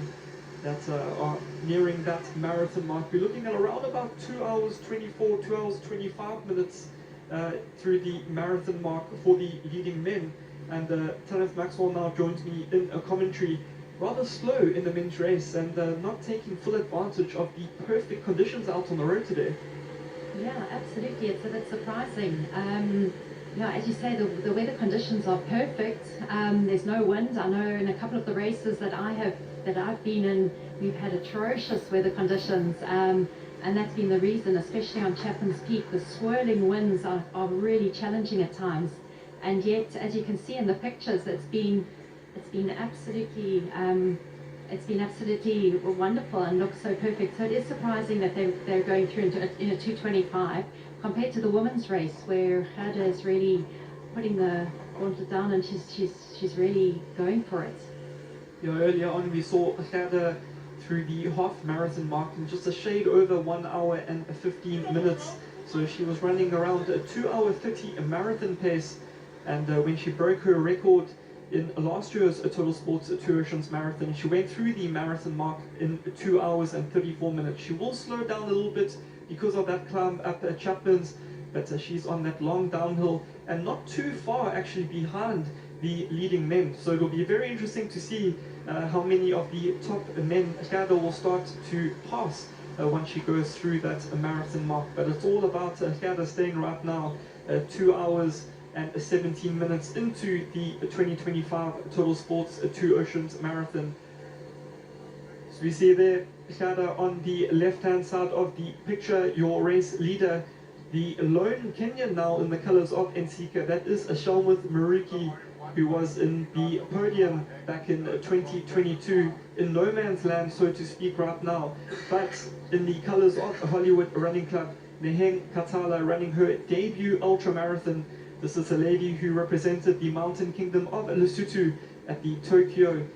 that are nearing that marathon mark. We're looking at around about 2 hours 24, 2 hours 25 minutes through the marathon mark for the leading men. And Kenneth Maxwell now joins me in a commentary. Rather slow in the men's race, and not taking full advantage of the perfect conditions out on the road today. Yeah, absolutely. It's a bit surprising. Yeah, as you say, the weather conditions are perfect. There's no wind. I know in a couple of the races that I've been in, we've had atrocious weather conditions, and that's been the reason, especially on Chapman's Peak. The swirling winds are really challenging at times, and yet, as you can see in the pictures, it's been absolutely wonderful and looks so perfect. So it is surprising that they're going through in a 2:25, compared to the women's race where Gerda is really putting the gauntlet down and she's really going for it. Yeah, earlier on we saw Gerda through the half marathon mark in just a shade over 1 hour and 15 minutes. So she was running around a 2 hour 30 marathon pace, and when she broke her record in last year's Total Sports Two Oceans Marathon, she went through the marathon mark in 2 hours and 34 minutes. She will slow down a little bit because of that climb up Chapman's, but she's on that long downhill and not too far actually behind the leading men. So it'll be very interesting to see how many of the top men Gerda will start to pass once she goes through that marathon mark. But it's all about Gerda staying right now 2 hours and 17 minutes into the 2025 Total Sports Two Oceans Marathon. So we see there Gerda on the left-hand side of the picture, your race leader, the lone Kenyan now in the colours of Nsika. That is Shelmith Maruki, who was in the podium back in 2022 in no man's land, so to speak, right now. But in the colours of Hollywood Running Club, Neheng Katala running her debut ultramarathon. This is a lady who represented the mountain kingdom of Lesotho at the Tokyo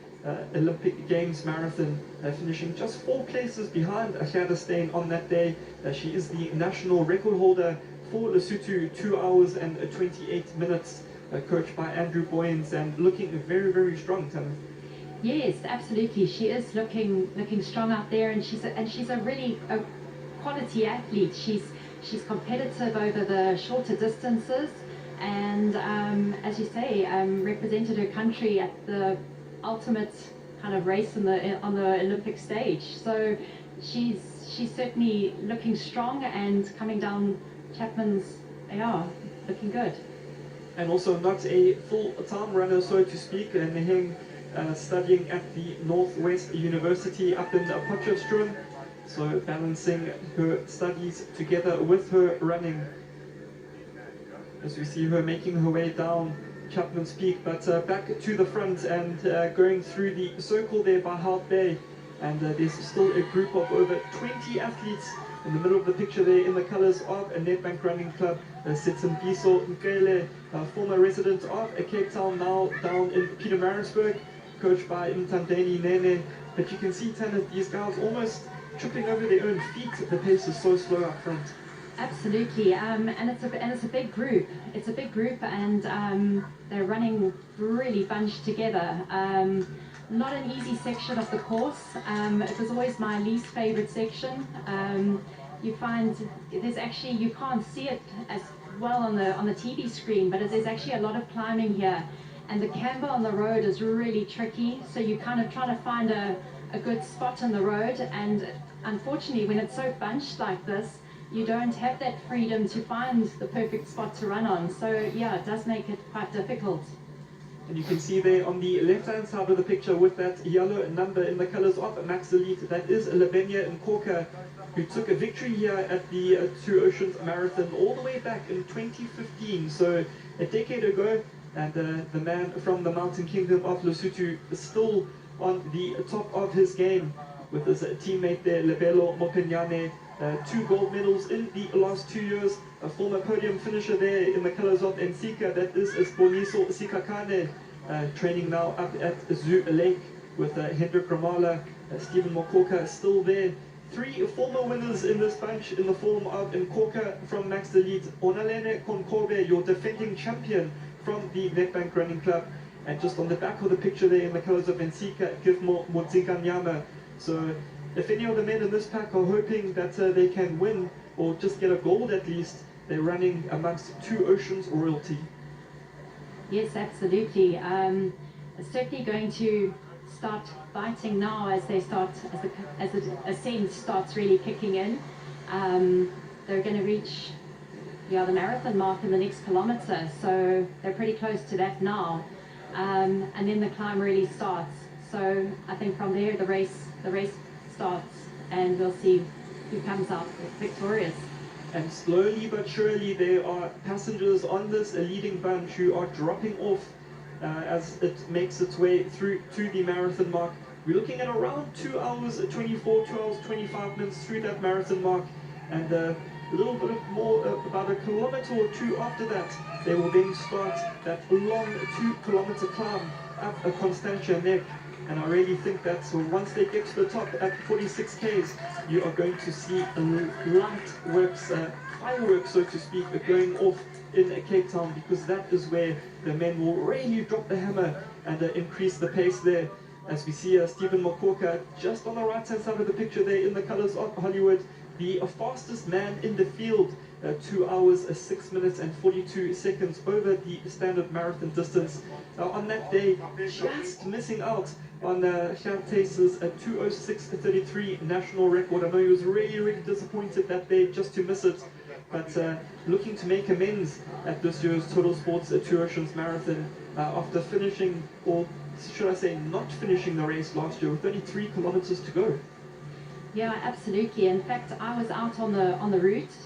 Olympic Games Marathon, finishing just 4 places behind Gerda Steyn on that day. She is the national record holder for Lesotho, 2 hours and 28 minutes, coached by Andrew Boyens, and looking very, very strong, Tanner. Yes, absolutely. She is looking strong out there, and she's a really quality athlete. She's competitive over the shorter distances, and as you say, represented her country at the ultimate kind of race on the Olympic stage. So she's certainly looking strong and coming down Chapman's, looking good. And also not a full-time runner, so to speak, Neheng studying at the Northwest University up in Potchefstroom, so balancing her studies together with her running. As we see her making her way down Chapman's Peak, but back to the front and going through the circle there by Hout Bay, and there's still a group of over 20 athletes in the middle of the picture there in the colours of a Nedbank Running Club. Sitsembiso Nkele, former resident of Cape Town, now down in Pietermaritzburg, coached by Mtandeni Nene. But you can see, Tanner, these guys almost tripping over their own feet. The pace is so slow up front. Absolutely, and it's a big group. It's a big group, and they're running really bunched together. Not an easy section of the course. It was always my least favorite section. You find you can't see it as well on the TV screen, but there's actually a lot of climbing here, and the camber on the road is really tricky. So you kind of try to find a good spot on the road, and unfortunately, when it's so bunched like this, you don't have that freedom to find the perfect spot to run on. So yeah, it does make it quite difficult. And you can see there on the left-hand side of the picture with that yellow number in the colours of Max Elite, that is Labenya Nkoka, who took a victory here at the Two Oceans Marathon all the way back in 2015, so a decade ago. And the man from the Mountain Kingdom of Lesotho is still on the top of his game with his teammate there, Lebelo Mopenyane. 2 gold medals in the last 2 years. A former podium finisher there in the colours of Nsika, that is Sboniso Sikakane, training now up at Zoo Lake with Hendrik Ramala. Stephen Mokoka is still there. 3 former winners in this bunch in the form of Nkoka from Max Elite, Onalene Konkobe, your defending champion from the Nedbank Running Club, and just on the back of the picture there in the colours of Nsika, Gifmo Motsikanyama. So if any of the men in this pack are hoping that they can win or just get a gold at least, they're running amongst Two Oceans royalty. Yes, absolutely. It's certainly going to start biting now as the ascent starts really kicking in. They're going to reach the marathon mark in the next kilometre, so they're pretty close to that now. And then the climb really starts. So I think from there the race starts, and we'll see who comes out victorious. And slowly but surely there are passengers on this leading bunch who are dropping off as it makes its way through to the marathon mark. We're looking at around 2 hours 24, 2 hours 25 minutes through that marathon mark, and a little bit more, about a kilometer or two after that, they will then start that long 2-kilometer climb up a Constantia neck. And I really think that once they get to the top at 46 Ks, you are going to see light works, fireworks, so to speak, going off in Cape Town, because that is where the men will really drop the hammer and increase the pace there. As we see Stephen Mokoka just on the right hand side of the picture there in the colours of Hollywood, the fastest man in the field, 2 hours, 6 minutes and 42 seconds over the standard marathon distance. On that day, just missing out on Chante's 2:06:33 national record. I know he was really disappointed that day just to miss it, but looking to make amends at this year's Total Sports Two Oceans Marathon after finishing, or should I say not finishing the race last year with only 3 kilometers to go. Yeah, absolutely. In fact, I was out on the route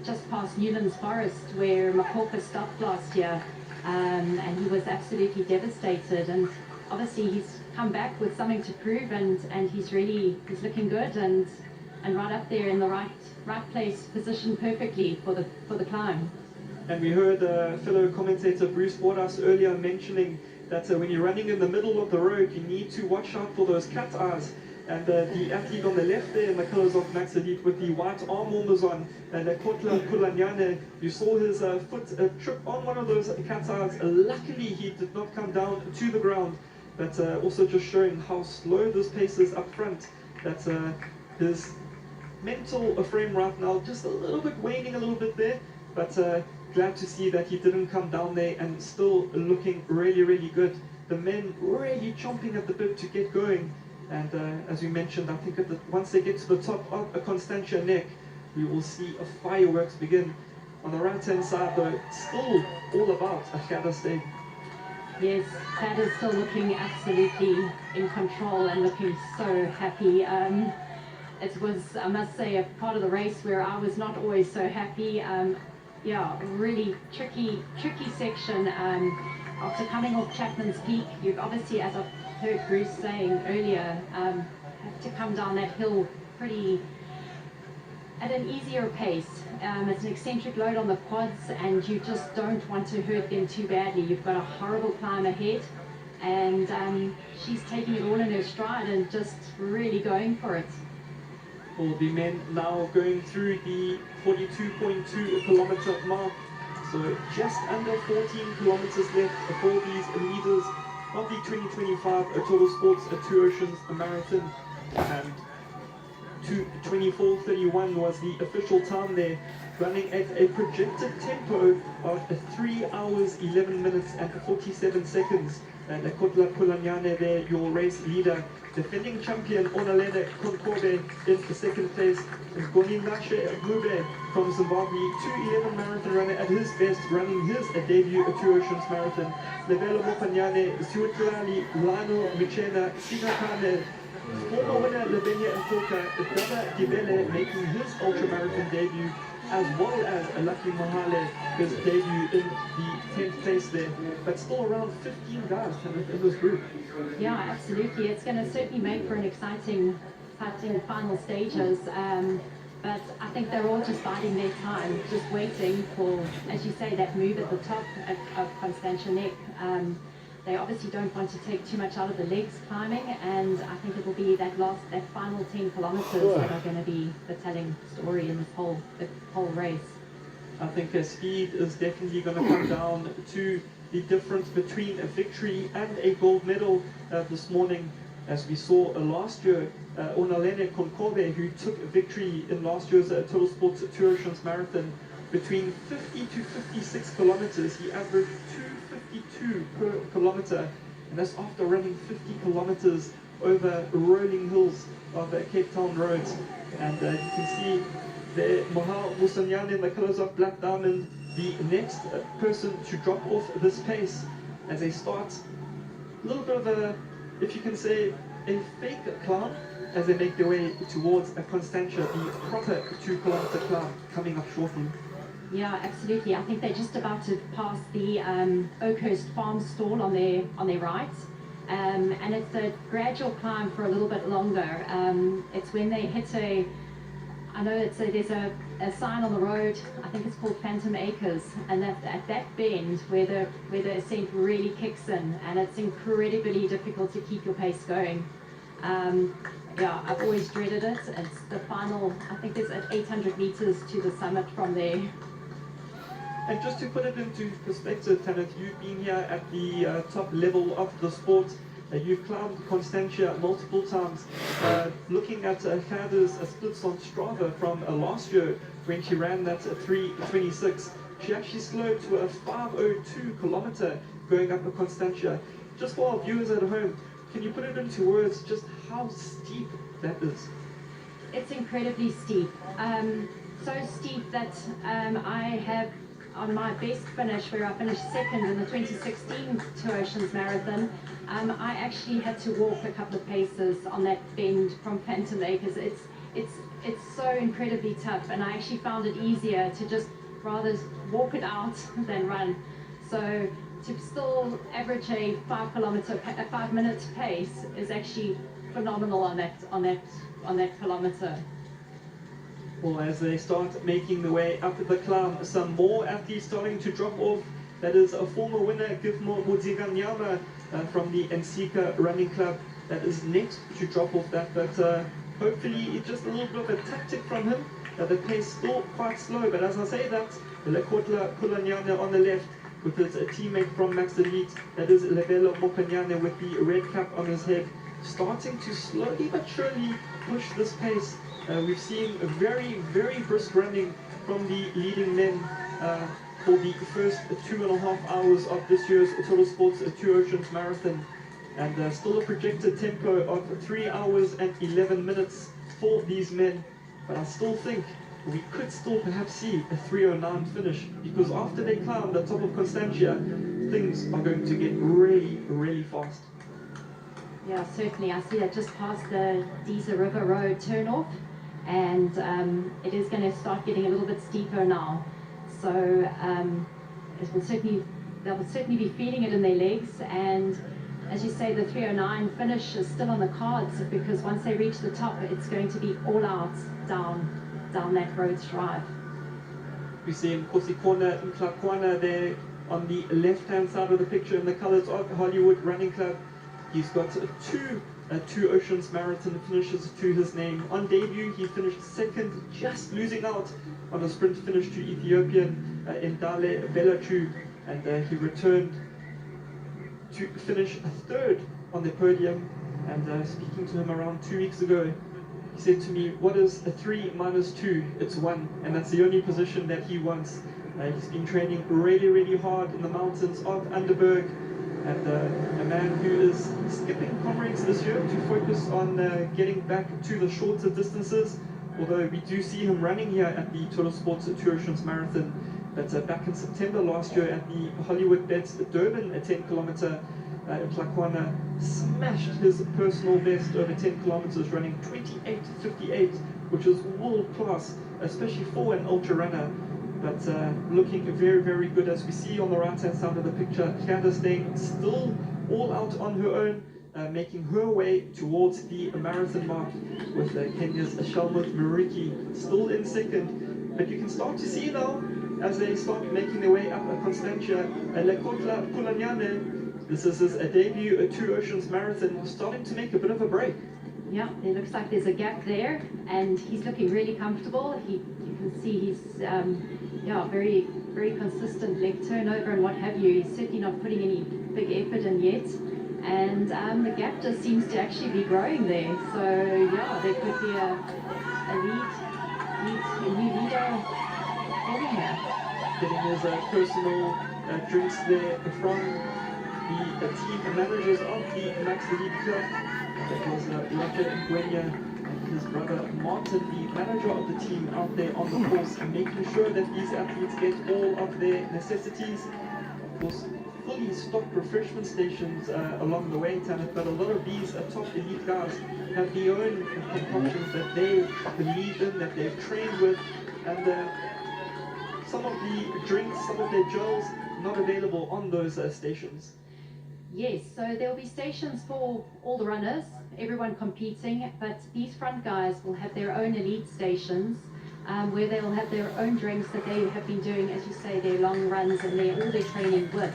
just past Newlands Forest where Makoka stopped last year, and he was absolutely devastated. And obviously, he's come back with something to prove, and he's looking good and right up there in the right place, positioned perfectly for the climb. And we heard fellow commentator Bruce Bordas earlier mentioning that when you're running in the middle of the road, you need to watch out for those cat eyes. And the athlete on the left there in the colours of Max Elite with the white arm warmers on, and Kotla Kulanyane, you saw his foot trip on one of those cat eyes. Luckily, he did not come down to the ground, but also just showing how slow this pace is up front. That his mental frame right now just a little bit waning a little bit there, but glad to see that he didn't come down there and still looking really good. The men really chomping at the bit to get going. And as we mentioned, I think once they get to the top of a Constantia neck, we will see a fireworks begin. On the right hand side though, still all about a shadow stay. Yes, Thad is still looking absolutely in control and looking so happy. It was, I must say, a part of the race where I was not always so happy. Yeah, really tricky section. After coming off Chapman's Peak, you've obviously, as I've heard Bruce saying earlier, have to come down that hill pretty at an easier pace. It's an eccentric load on the quads, and you just don't want to hurt them too badly. You've got a horrible climb ahead, and she's taking it all in her stride and just really going for it. All the men now going through the 42.2 kilometer mark, so just under 14 kilometers left for these leaders of the 2025 Total Sports Two Oceans Marathon. And 24:31 was the official time there, running at a projected tempo of 3 hours 11 minutes and 47 seconds. And Kotla Kulanyane there, your race leader. Defending champion Onalene Konkobe in the second place. Goninashe Gube from Zimbabwe, 2:11 marathon runner at his best, running his debut Two Oceans Marathon. Levelo Mopanyane, Suitlali, Lano Michena, Sinakane, former winner Lebenya Mpoka, Daba Gibele making his ultramarathon debut, as well as Lucky Mahale, his debut in the 10th place there. But still around 15 guys in this group. Yeah, absolutely. It's going to certainly make for an exciting final stages. But I think they're all just biding their time, just waiting for, as you say, that move at the top of Constantia Neck. They obviously don't want to take too much out of the legs climbing, and I think it will be that final 10 kilometers that are going to be the telling story in this whole race. I think speed is definitely going to come down to the difference between a victory and a gold medal this morning. As we saw last year, Onalene Konkobe, who took victory in last year's Total Sports Two Oceans Marathon, between 50 to 56 kilometers, he averaged 2:52 per kilometer, and that's after running 50 kilometers over rolling hills of Cape Town roads. And you can see there Mohal Musanyane in the colours of Black Diamond, the next person to drop off this pace as they start a little bit of a, if you can say, a fake climb as they make their way towards Constantia, the proper 2 kilometer climb coming up shortly. Yeah, absolutely. I think they're just about to pass the Oakhurst Farm stall on their right, and it's a gradual climb for a little bit longer. It's when they hit I know there's a a sign on the road. I think it's called Phantom Acres, and at that bend where the ascent really kicks in, and it's incredibly difficult to keep your pace going. Yeah, I've always dreaded it. It's the final, I think there's 800 meters to the summit from there. And just to put it into perspective, Tanit, you've been here at the top level of the sport. You've climbed Constantia multiple times. Looking at Gerda's splits on Strava from last year when she ran that 3:26, she actually slowed to a 5:02 kilometer going up Constantia. Just for our viewers at home, can you put it into words just how steep that is? It's incredibly steep. So steep that I have, on my best finish, where I finished second in the 2016 Two Oceans Marathon, I actually had to walk a couple of paces on that bend from Phantom Acres. It's so incredibly tough, and I actually found it easier to just rather walk it out than run. So to still average a 5-minute pace is actually phenomenal on that kilometer. Well, as they start making the way up the climb, some more athletes starting to drop off. That is a former winner, Gifmo Mudziganyama, from the Ensika Running Club. That is next to drop off that, but hopefully it's just a little bit of a tactic from him. The pace still quite slow, but as I say that, Lekotla Kulanyane on the left with his teammate from Max Elite, that is Lebelo Mokanyane with the red cap on his head, starting to slowly but surely push this pace. We've seen a very, very brisk running from the leading men for the first 2.5 hours of this year's Total Sports Two Oceans Marathon, and still a projected tempo of 3 hours and 11 minutes for these men. But I still think we could still perhaps see a 3:09 finish, because after they climb the top of Constantia, things are going to get really, really fast. Yeah, certainly. I see that just past the Disa River Road turnoff, and it is going to start getting a little bit steeper now. So they will certainly be feeling it in their legs, and as you say, the 3:09 finish is still on the cards, because once they reach the top, it's going to be all out down that road drive. We see in Kosikona and Klakwana there on the left-hand side of the picture in the colors of Hollywood Running Club. He's got two Oceans Marathon finishes to his name. On debut, he finished second, just losing out on a sprint finish to Ethiopian Indale Belachu, and he returned to finish third on the podium. And speaking to him around 2 weeks ago, he said to me, "What is a 3 minus 2? It's 1, and that's the only position that he wants." He's been training really, really hard in the mountains of Underberg, and a man who is skipping comrades this year to focus on getting back to the shorter distances, although we do see him running here at the Total Sports Two Oceans Marathon. But back in September last year at the Hollywood Bets Durban, a 10 kilometer Klakwana smashed his personal best over 10 kilometers, running 28:58, which is world class, especially for an ultra runner. But looking very, very good, as we see on the right hand side of the picture. Gerda staying still all out on her own, making her way towards the marathon mark, with Kenya's Shalmut Muriki still in second. But you can start to see now, as they start making their way up Constantia, Lekotla Kulanyane. This is his debut Two Oceans Marathon, starting to make a bit of a break. Yeah, it looks like there's a gap there, and he's looking really comfortable. You can see he's very, very consistent leg turnover and what have you. He's certainly not putting any big effort in yet, and the gap just seems to actually be growing there. So yeah, there could be a new leader forming here. Getting his personal drinks there from the team managers of the Max Elite Club. That was Roger Ngwenya and his brother Martin, the manager of the team, out there on the course and making sure that these athletes get all of their necessities. Of course, fully stocked refreshment stations along the way, Tanit, but a lot of these top elite guys have their own concoctions that they believe in, that they've trained with, and some of the drinks, some of their gels, not available on those stations. Yes, so there will be stations for all the runners, everyone competing, but these front guys will have their own elite stations. where they'll have their own drinks that they have been doing, as you say, their long runs and all their training with.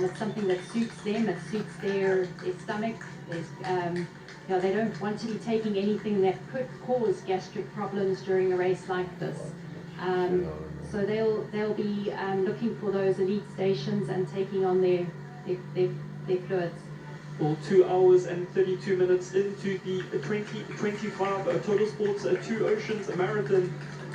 It's something that suits them, it suits their stomach. You know, they don't want to be taking anything that could cause gastric problems during a race like this. So they'll be looking for those elite stations and taking on their fluids. Well, 2 hours and 32 minutes into the 2025 Total Sports Two Oceans Marathon.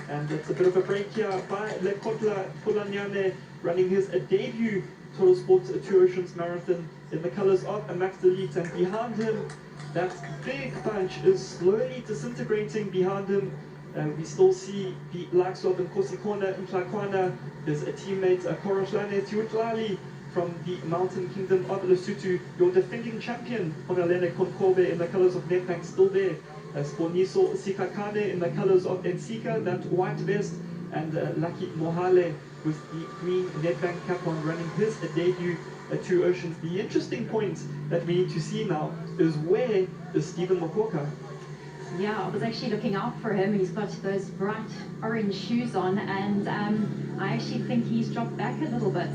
And it's a bit of a break here by Lekotla Pulanyane running his debut Total Sports Two Oceans Marathon in the colors of Max Elite. And behind him, that big bunch is slowly disintegrating behind him. We still see the likes of Nkosikona Ntlakwana, his teammate Koroshlane Tiutlali from the Mountain Kingdom of Lesotho, your defending champion, Onalene Konkobe in the colors of Nedbank, still there. Sponiso Sikakane in the colors of Ensika, that white vest, and Lucky Mohale with the green Nedbank cap on, running his debut at Two Oceans. The interesting point that we need to see now is where is Stephen Mokoka? Yeah, I was actually looking out for him. He's got those bright orange shoes on, and I actually think he's dropped back a little bit.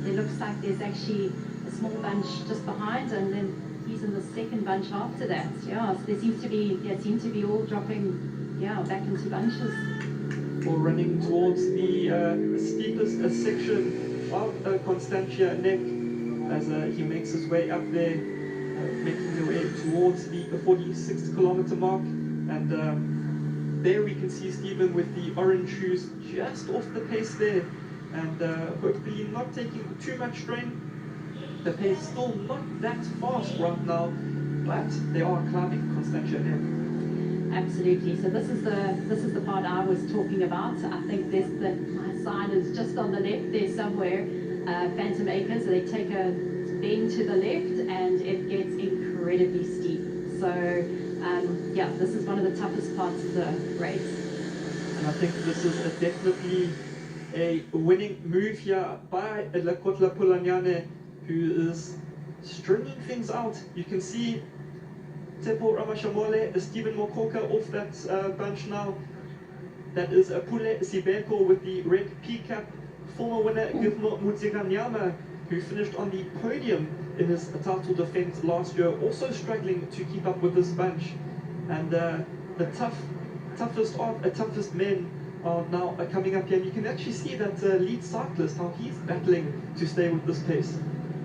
It looks like there's actually a small bunch just behind, and then he's in the second bunch after that. Yeah, so there seems to be all dropping, back into bunches. Or running towards the steepest section of Constantia Neck as he makes his way up there. Making their way towards the 46th kilometer mark, and there we can see Stephen with the orange shoes just off the pace there, and hopefully not taking too much strain. The pace still not that fast right now, but they are climbing Constantia Neck. Absolutely. So this is the part I was talking about. I think my sign is just on the left there somewhere. Phantom Acres. They take a bend to the left and it gets incredibly steep. So this is one of the toughest parts of the race. And I think this is definitely a winning move here by Lekotla Pulanyane, who is stringing things out. You can see Tepo Ramashamole, Stephen Mokoka off that bunch now. That is Pule Sibeko with the red P cap. Former winner Givmo Mutsiganyama, who finished on the podium in his title defense last year, also struggling to keep up with this bunch. And the toughest men are now coming up here. And you can actually see that lead cyclist, how he's battling to stay with this pace.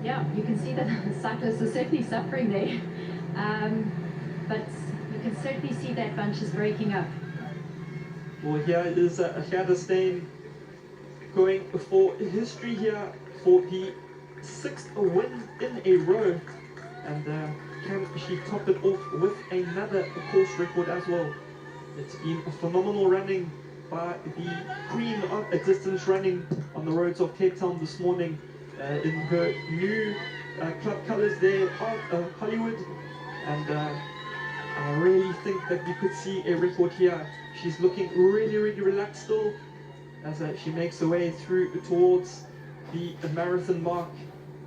Yeah, you can see that the cyclists are certainly suffering there. But you can certainly see that bunch is breaking up. Well, here is Gerdestein going for history here for the 6th win in a row, and can she top it off with another course record as well? It's been a phenomenal running by the queen of distance running on the roads of Cape Town this morning in her new club colours there of Hollywood, and I really think that we could see a record here. She's looking really relaxed still as she makes her way through towards the marathon mark,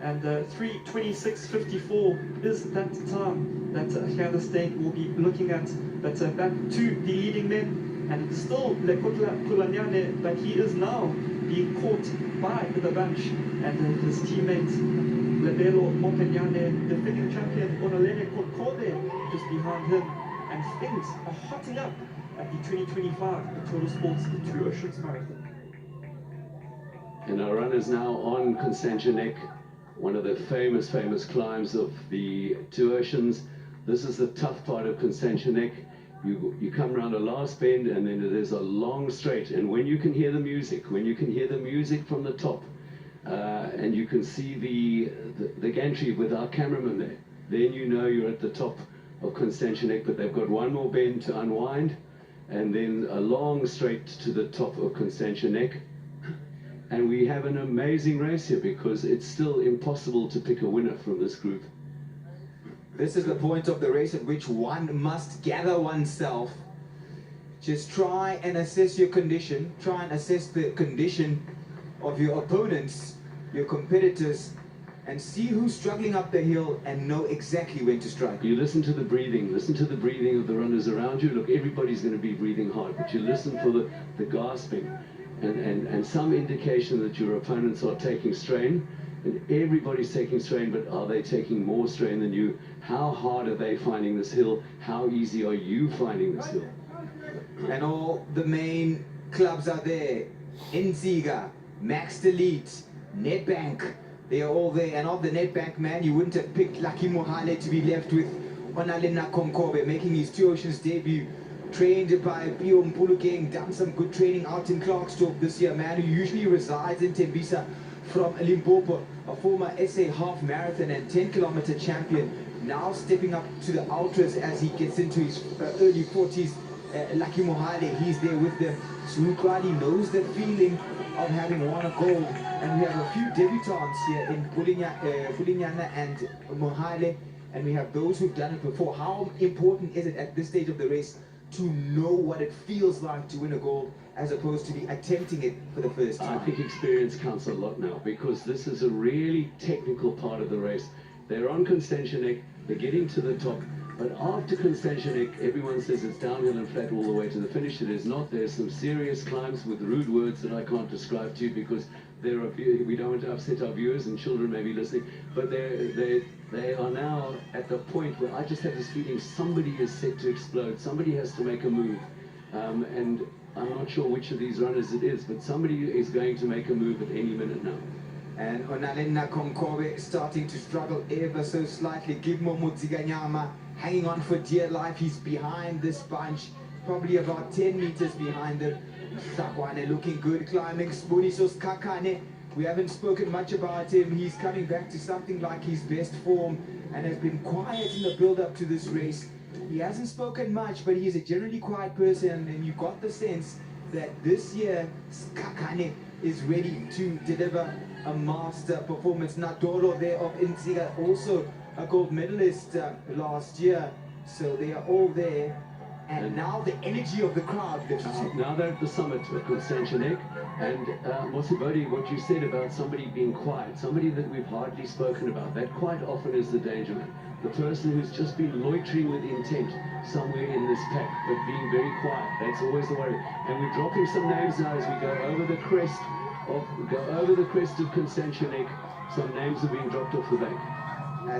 and 3:26:54 is that time that Gerdestein will be looking at. But back to the leading men, and it's still Lekotla Pulanyane, but he is now being caught by the bunch, and his teammate Lebelo Mokenyane, defending champion Onalene Konkobe, just behind him, and things are hotting up at the 2025 Total Sports Two Oceans Marathon. And our runners now on Constantia Neck, one of the famous climbs of the Two Oceans. This is the tough part of Constantia Neck. You come around a last bend, and then there's a long straight, and when you can hear the music from the top, and you can see the gantry with our cameraman there, then you know you're at the top of Constantia Neck. But they've got one more bend to unwind, and then a long straight to the top of Constantia Neck. And we have an amazing race here, because it's still impossible to pick a winner from this group. This is the point of the race at which one must gather oneself. Just try and assess your condition. Try and assess the condition of your opponents, your competitors, and see who's struggling up the hill and know exactly when to strike. You listen to the breathing of the runners around you. Look, everybody's going to be breathing hard, but you listen for the gasping and some indication that your opponents are taking strain. And everybody's taking strain, but are they taking more strain than you? How hard are they finding this hill? How easy are you finding this hill? And all the main clubs are there. Inziga, Max Delete, Nedbank, they are all there. And of the Nedbank man, you wouldn't have picked Lucky Mohale to be left with Onalena Konkobe making his Two Oceans debut. Trained by Pio Mpulukeng, done some good training out in Klerksdorp this year. Man who usually resides in Tembisa, from Limpopo, a former SA half marathon and 10-kilometer champion, now stepping up to the ultras as he gets into his early 40s. Lucky Mohale, he's there with them. Sulukwali knows the feeling of having won a gold, and we have a few debutants here in Pulinyana and Mohale, and we have those who've done it before. How important is it at this stage of the race to know what it feels like to win a gold, as opposed to be attempting it for the first time? I think experience counts a lot now, because this is a really technical part of the race. They're on Constantianek, they're getting to the top, but after Constantianek, everyone says it's downhill and flat all the way to the finish. It is not. There's some serious climbs with rude words that I can't describe to you, because we don't want to upset our viewers, and children may be listening, but they are now at the point where I just have this feeling somebody is set to explode. Somebody has to make a move, and I'm not sure which of these runners it is, but somebody is going to make a move at any minute now. And Onalena Konkobe starting to struggle ever so slightly. Gibmo Mutsiganyama hanging on for dear life. He's behind this bunch, probably about 10 meters behind them. Sakwane looking good, climbing. Spunisos Kakane, we haven't spoken much about him. He's coming back to something like his best form and has been quiet in the build-up to this race. He hasn't spoken much, but he's a generally quiet person, and you got the sense that this year Kakane is ready to deliver a master performance. Nadolo there of Inziga, also a gold medalist last year, so they are all there. And now the energy of the crowd lifts you. Now they're at the summit of Constantianek, and Mosibodi, what you said about somebody being quiet, somebody that we've hardly spoken about, that quite often is the danger man. The person who's just been loitering with intent somewhere in this pack, but being very quiet. That's always the worry. And we're dropping some names now as we go over the crest of Constantianek. Some names are being dropped off the back.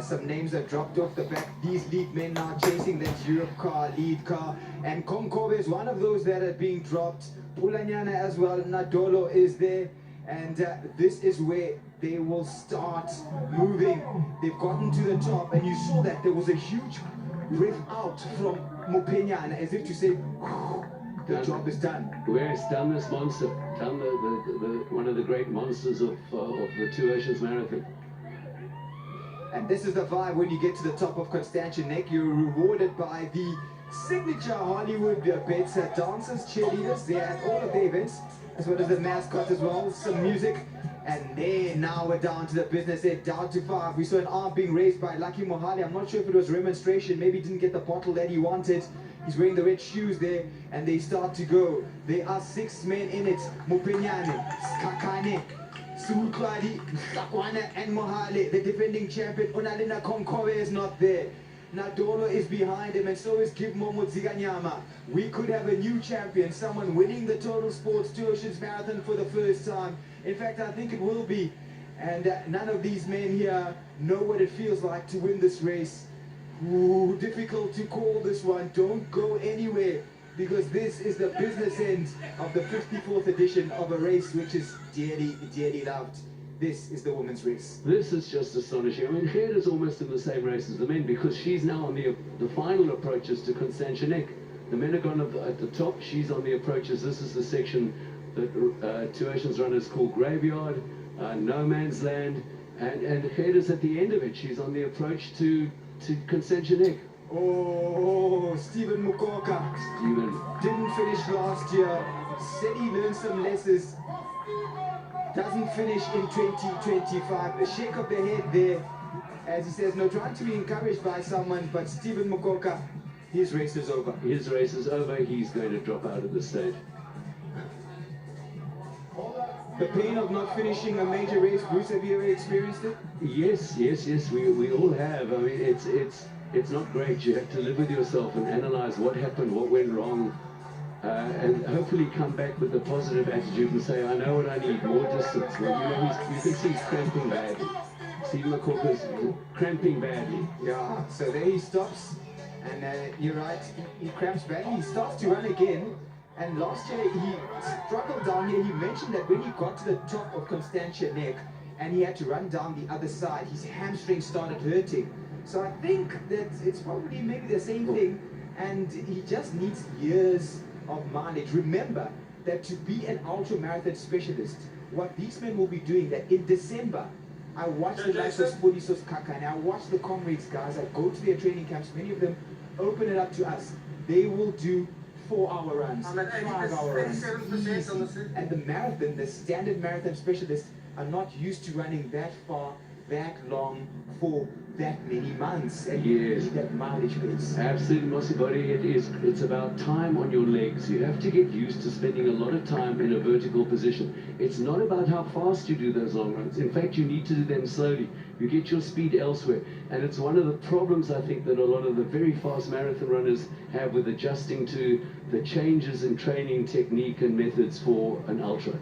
Some names are dropped off the back. These lead men now chasing that Europe car, lead car. And Konkobe is one of those that are being dropped. Pulanyana as well. Nadolo is there. And this is where they will start moving. They've gotten to the top, and you saw that there was a huge breath out from Mupenyana, as if to say, the job is done. Where's done this monster? Done one of the great monsters of the Two Oceans Marathon. And this is the vibe when you get to the top of Constantianek. You're rewarded by the signature Hollywood bets, dancers, cheerleaders. They're at all of the events, as well as the mascot as well, some music. And then now we're down to the business end, down to 5. We saw an arm being raised by Lucky Mohale. I'm not sure if it was remonstration, maybe he didn't get the bottle that he wanted. He's wearing the red shoes there, and they start to go. There are 6 men in it. Mupenyane, Skakane, Sulukwali, Sakwana and Mohale. The defending champion Onalena Konkobe is not there. Nadolo is behind him, and so is Gibmo Mutsiganyama. We could have a new champion, someone winning the Total Sports Two Oceans Marathon for the first time. In fact, I think it will be. And none of these men here know what it feels like to win this race. Ooh, difficult to call this one. Don't go anywhere, because this is the business end of the 54th edition of a race which is dearly, dearly loved. This is the women's race. This is just astonishing. I mean, Geert is almost in the same race as the men, because she's now on the final approaches to Constantianek. The men are gone at the top. She's on the approaches. This is the section that Two Oceans runners call Graveyard, No Man's Land, and Geert is at the end of it. She's on the approach to Constantianek. Oh, Stephen Mukoka. Stephen didn't finish last year. Said he learned some lessons. Doesn't finish in 2025. A shake of the head there, as he says, no, trying to be encouraged by someone, but Stephen Mukoka, his race is over. His race is over. He's going to drop out of the stage. The pain of not finishing a major race, Bruce, have you ever experienced it? Yes, yes, yes, we all have. I mean, it's not great. You have to live with yourself and analyze what happened, what went wrong, and hopefully come back with a positive attitude and say, I know what I need, more distance. Well, you know, you can see he's cramping badly. Stephen McCorker's cramping badly. Yeah, so there he stops, and you're right, he cramps badly, he starts to run again. And last year he struggled down here. He mentioned that when he got to the top of Constantia Neck and he had to run down the other side, his hamstring started hurting. So I think that it's probably maybe the same thing, and he just needs years of mileage. Remember that to be an ultra marathon specialist, what these men will be doing, that in December, I watch the likes of Spodisos Kaka, and I watch the comrades guys, I go to their training camps, many of them open it up to us. They will do 4-hour runs, 5-hour runs, easy. And the marathon, the standard marathon specialists are not used to running that far, that long, for that many months, and you need that mileage pace. Absolutely, Mosibori. It's about time on your legs. You have to get used to spending a lot of time in a vertical position. It's not about how fast you do those long runs. In fact, you need to do them slowly. You get your speed elsewhere. And it's one of the problems, I think, that a lot of the very fast marathon runners have with adjusting to the changes in training technique and methods for an ultra.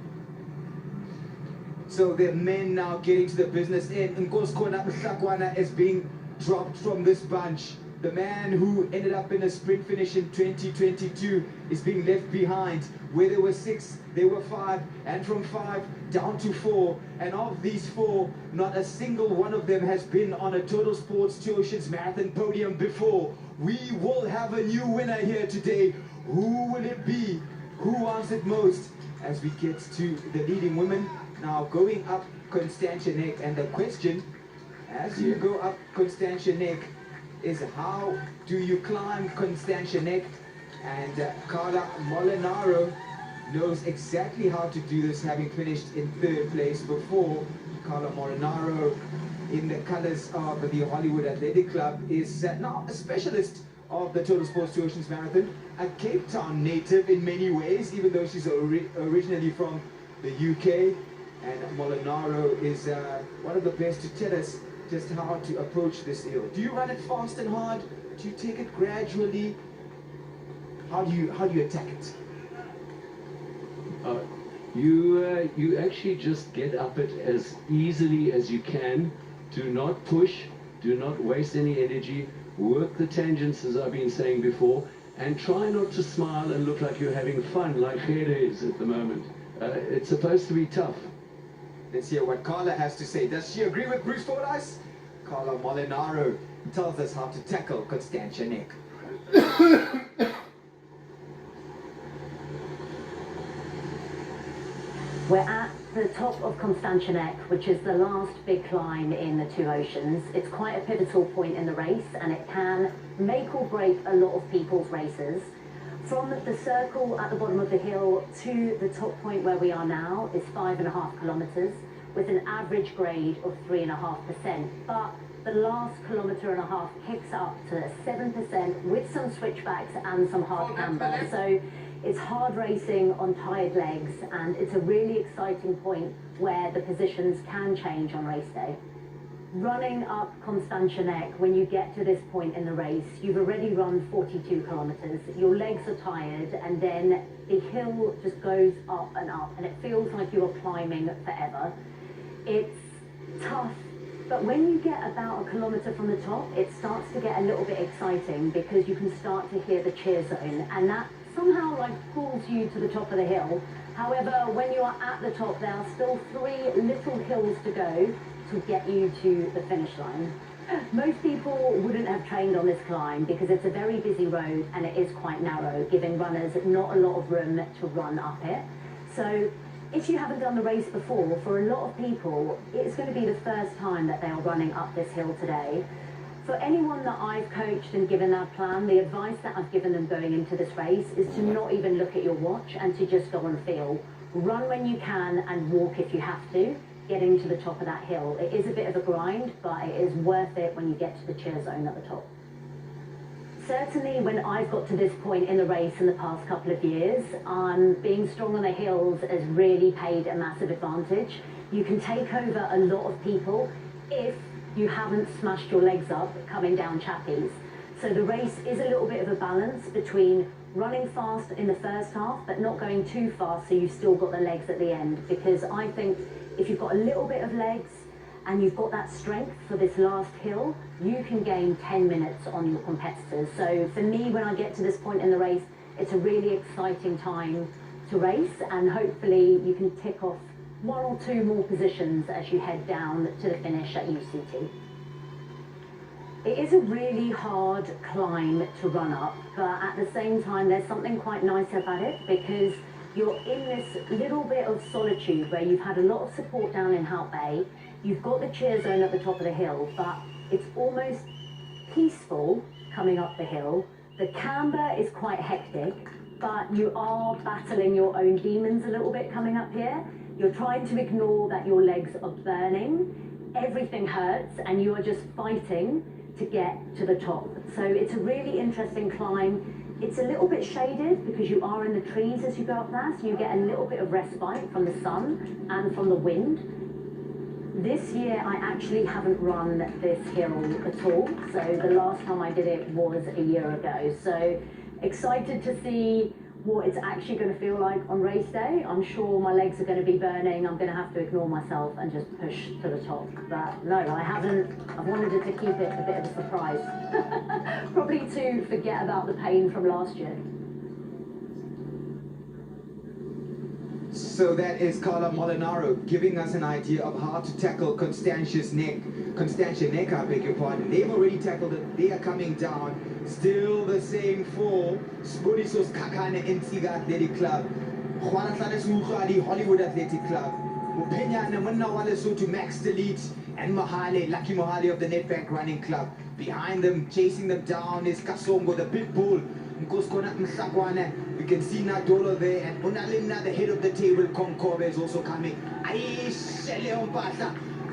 So the men now getting to the business end. Nkoskona Mhlakwana is being dropped from this bunch. The man who ended up in a sprint finish in 2022 is being left behind. Where there were 6, there were 5, and from 5 down to 4. And of these 4, not a single one of them has been on a Total Sports Two Oceans Marathon podium before. We will have a new winner here today. Who will it be? Who wants it most? As we get to the leading women. Now going up Constantia Neck, and the question as you go up Constantia Neck is how do you climb Constantia Neck? And Carla Molinaro knows exactly how to do this, having finished in 3rd place before. Carla Molinaro, in the colors of the Hollywood Athletic Club, is now a specialist of the Total Sports Two Oceans Marathon, a Cape Town native in many ways, even though she's originally from the UK. And Molinaro is one of the best to tell us just how to approach this hill. Do you run it fast and hard? Do you take it gradually? How do you attack it? You actually just get up it as easily as you can. Do not push. Do not waste any energy. Work the tangents, as I've been saying before, and try not to smile and look like you're having fun like Gere is at the moment. It's supposed to be tough. Let's hear what Carla has to say. Does she agree with Bruce Fordyce? Carla Molinaro tells us how to tackle Constantia Neck. We're at the top of Constantia Neck, which is the last big climb in the Two Oceans. It's quite a pivotal point in the race, and it can make or break a lot of people's races. From the circle at the bottom of the hill to the top point where we are now is 5.5 kilometers with an average grade of 3.5%. But the last 1.5 kilometers kicks up to 7% with some switchbacks and some hard camber. So it's hard racing on tired legs, and it's a really exciting point where the positions can change on race day. Running up Constantia Neck, when you get to this point in the race, you've already run 42 kilometers, your legs are tired, and then the hill just goes up, and it feels like you are climbing forever. It's tough, but when you get about 1 kilometer from the top, it starts to get a little bit exciting because you can start to hear the cheer zone, and that somehow pulls you to the top of the hill. However, when you are at the top, there are still 3 little hills to go to get you to the finish line. Most people wouldn't have trained on this climb because it's a very busy road and it is quite narrow, giving runners not a lot of room to run up it. So if you haven't done the race before, for a lot of people, it's going to be the first time that they are running up this hill today. For anyone that I've coached and given that plan, the advice that I've given them going into this race is to not even look at your watch and to just go and feel. Run when you can and walk if you have to, getting to the top of that hill. It is a bit of a grind, but it is worth it when you get to the cheer zone at the top. Certainly when I've got to this point in the race in the past couple of years, being strong on the hills has really paid a massive advantage. You can take over a lot of people if you haven't smashed your legs up coming down chappies. So the race is a little bit of a balance between running fast in the first half but not going too fast so you've still got the legs at the end, because I think if you've got a little bit of legs and you've got that strength for this last hill, you can gain 10 minutes on your competitors. So for me, when I get to this point in the race, it's a really exciting time to race, and hopefully you can tick off 1 or 2 more positions as you head down to the finish at UCT. It is a really hard climb to run up, but at the same time there's something quite nice about it, because you're in this little bit of solitude where you've had a lot of support down in Hout Bay. You've got the cheer zone at the top of the hill, but it's almost peaceful coming up the hill. The camber is quite hectic, but you are battling your own demons a little bit coming up here. You're trying to ignore that your legs are burning. Everything hurts, and you are just fighting to get to the top. So it's a really interesting climb. It's a little bit shaded because you are in the trees as you go up there, so you get a little bit of respite from the sun and from the wind. This year I actually haven't run this hill at all, so the last time I did it was a year ago. So excited to see what it's actually going to feel like on race day. I'm sure my legs are going to be burning. I'm going to have to ignore myself and just push to the top. But no, I haven't. I've wanted to keep it a bit of a surprise. Probably to forget about the pain from last year. So that is Carla Molinaro giving us an idea of how to tackle Constantia Neck, I beg your pardon. They've already tackled it. They are coming down. Still the same 4. Spurisos Kakane Intiga Athletic Club. Juan Atlanes Mukhali Hollywood Athletic Club. Upenya Namuna Walesu to Max Delete and Mohale, Lucky Mohale of the Netbank Running Club. Behind them, chasing them down is Kasongo, the Pitbull. We can see Nadolo there, and Unalimna, the head of the table. Konkobe is also coming.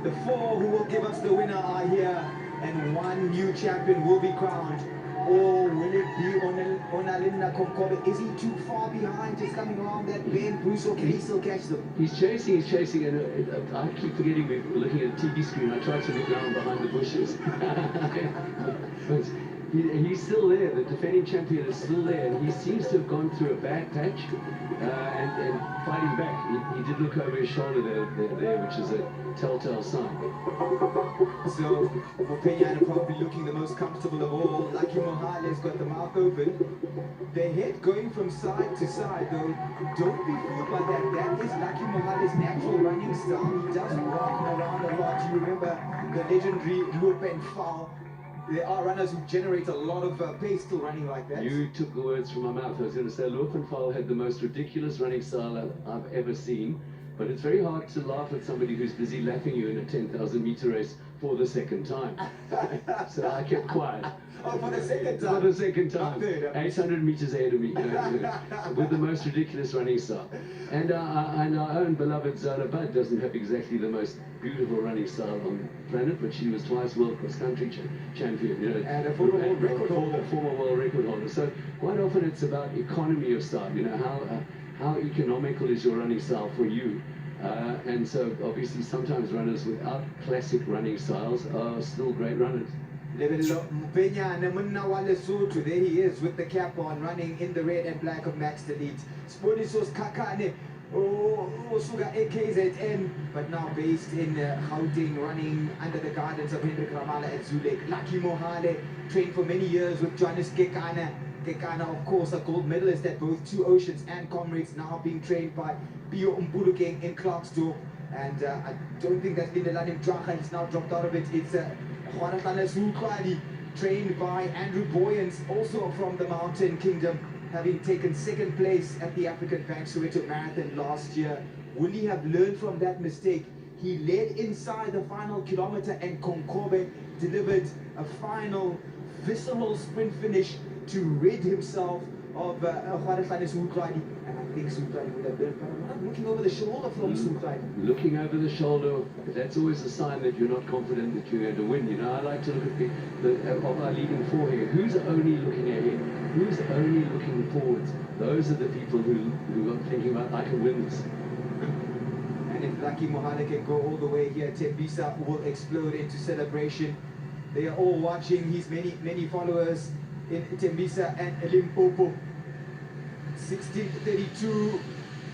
The 4 who will give us the winner are here, and 1 new champion will be crowned. Or will it be Unalimna Konkobe? Is he too far behind, just coming around that bend? Bruce, or can he still catch them? He's chasing, and I keep forgetting we're looking at a TV screen. I tried to look down behind the bushes. But he's still there. The defending champion is still there, and he seems to have gone through a bad patch and fighting back. He did look over his shoulder there, which is a telltale sign. So Mopenyana probably looking the most comfortable of all. Lucky Mohale's got the mouth open. Their head going from side to side, though. Don't be fooled by that. That is Lucky Mohale's natural running style. He doesn't rock around a lot. You remember the legendary Loop and Foul. There are runners who generate a lot of pace still running like that. You took the words from my mouth. I was going to say Loefenfall had the most ridiculous running style I've ever seen, but it's very hard to laugh at somebody who's busy lapping you in a 10,000 meter race for the second time. So I kept quiet. Oh, for the second time? For the second time. 800 meters ahead of me, with the most ridiculous running style. And our own beloved Zara Budd doesn't have exactly the most beautiful running style on the planet, but she was twice world cross country champion, and a former world record holder. Former world record holder. So quite often it's about economy of style. How economical is your running style for you? And so obviously sometimes runners without classic running styles are still great runners. There he is with the cap on, running in the red and black of Max Delete. Sponisos Kakane, Suga AKZN, but now based in Gauteng, running under the guidance of Hendrik Ramala at Zulek. Lucky Mohale trained for many years with Johannes Gekana. Gekana, of course, a gold medalist at both Two Oceans and Comrades, now being trained by Pio Mbulukeng in Clarksdorp. And I don't think that's been the Lanim Dracha, he's now dropped out of it. It's Juanatana Zulkwali, trained by Andrew Boyens, also from the Mountain Kingdom, having taken 2nd place at the African Bank Soweto Marathon last year. Will he have learned from that mistake? He led inside the final kilometer, and Konkobe delivered a final visceral sprint finish to rid himself of Soekladi, and I think Soekladi would have been, but I'm looking over the shoulder from Soekladi. Looking over the shoulder, that's always a sign that you're not confident that you're going to win. You know, I like to look at of our leading four here. Who's only looking ahead? Who's only looking forwards? Those are the people who are thinking about, I can win this. And if Lucky Mohale can go all the way here, Tembisa will explode into celebration. They are all watching his many followers in Tembisa and Limpopo. 1632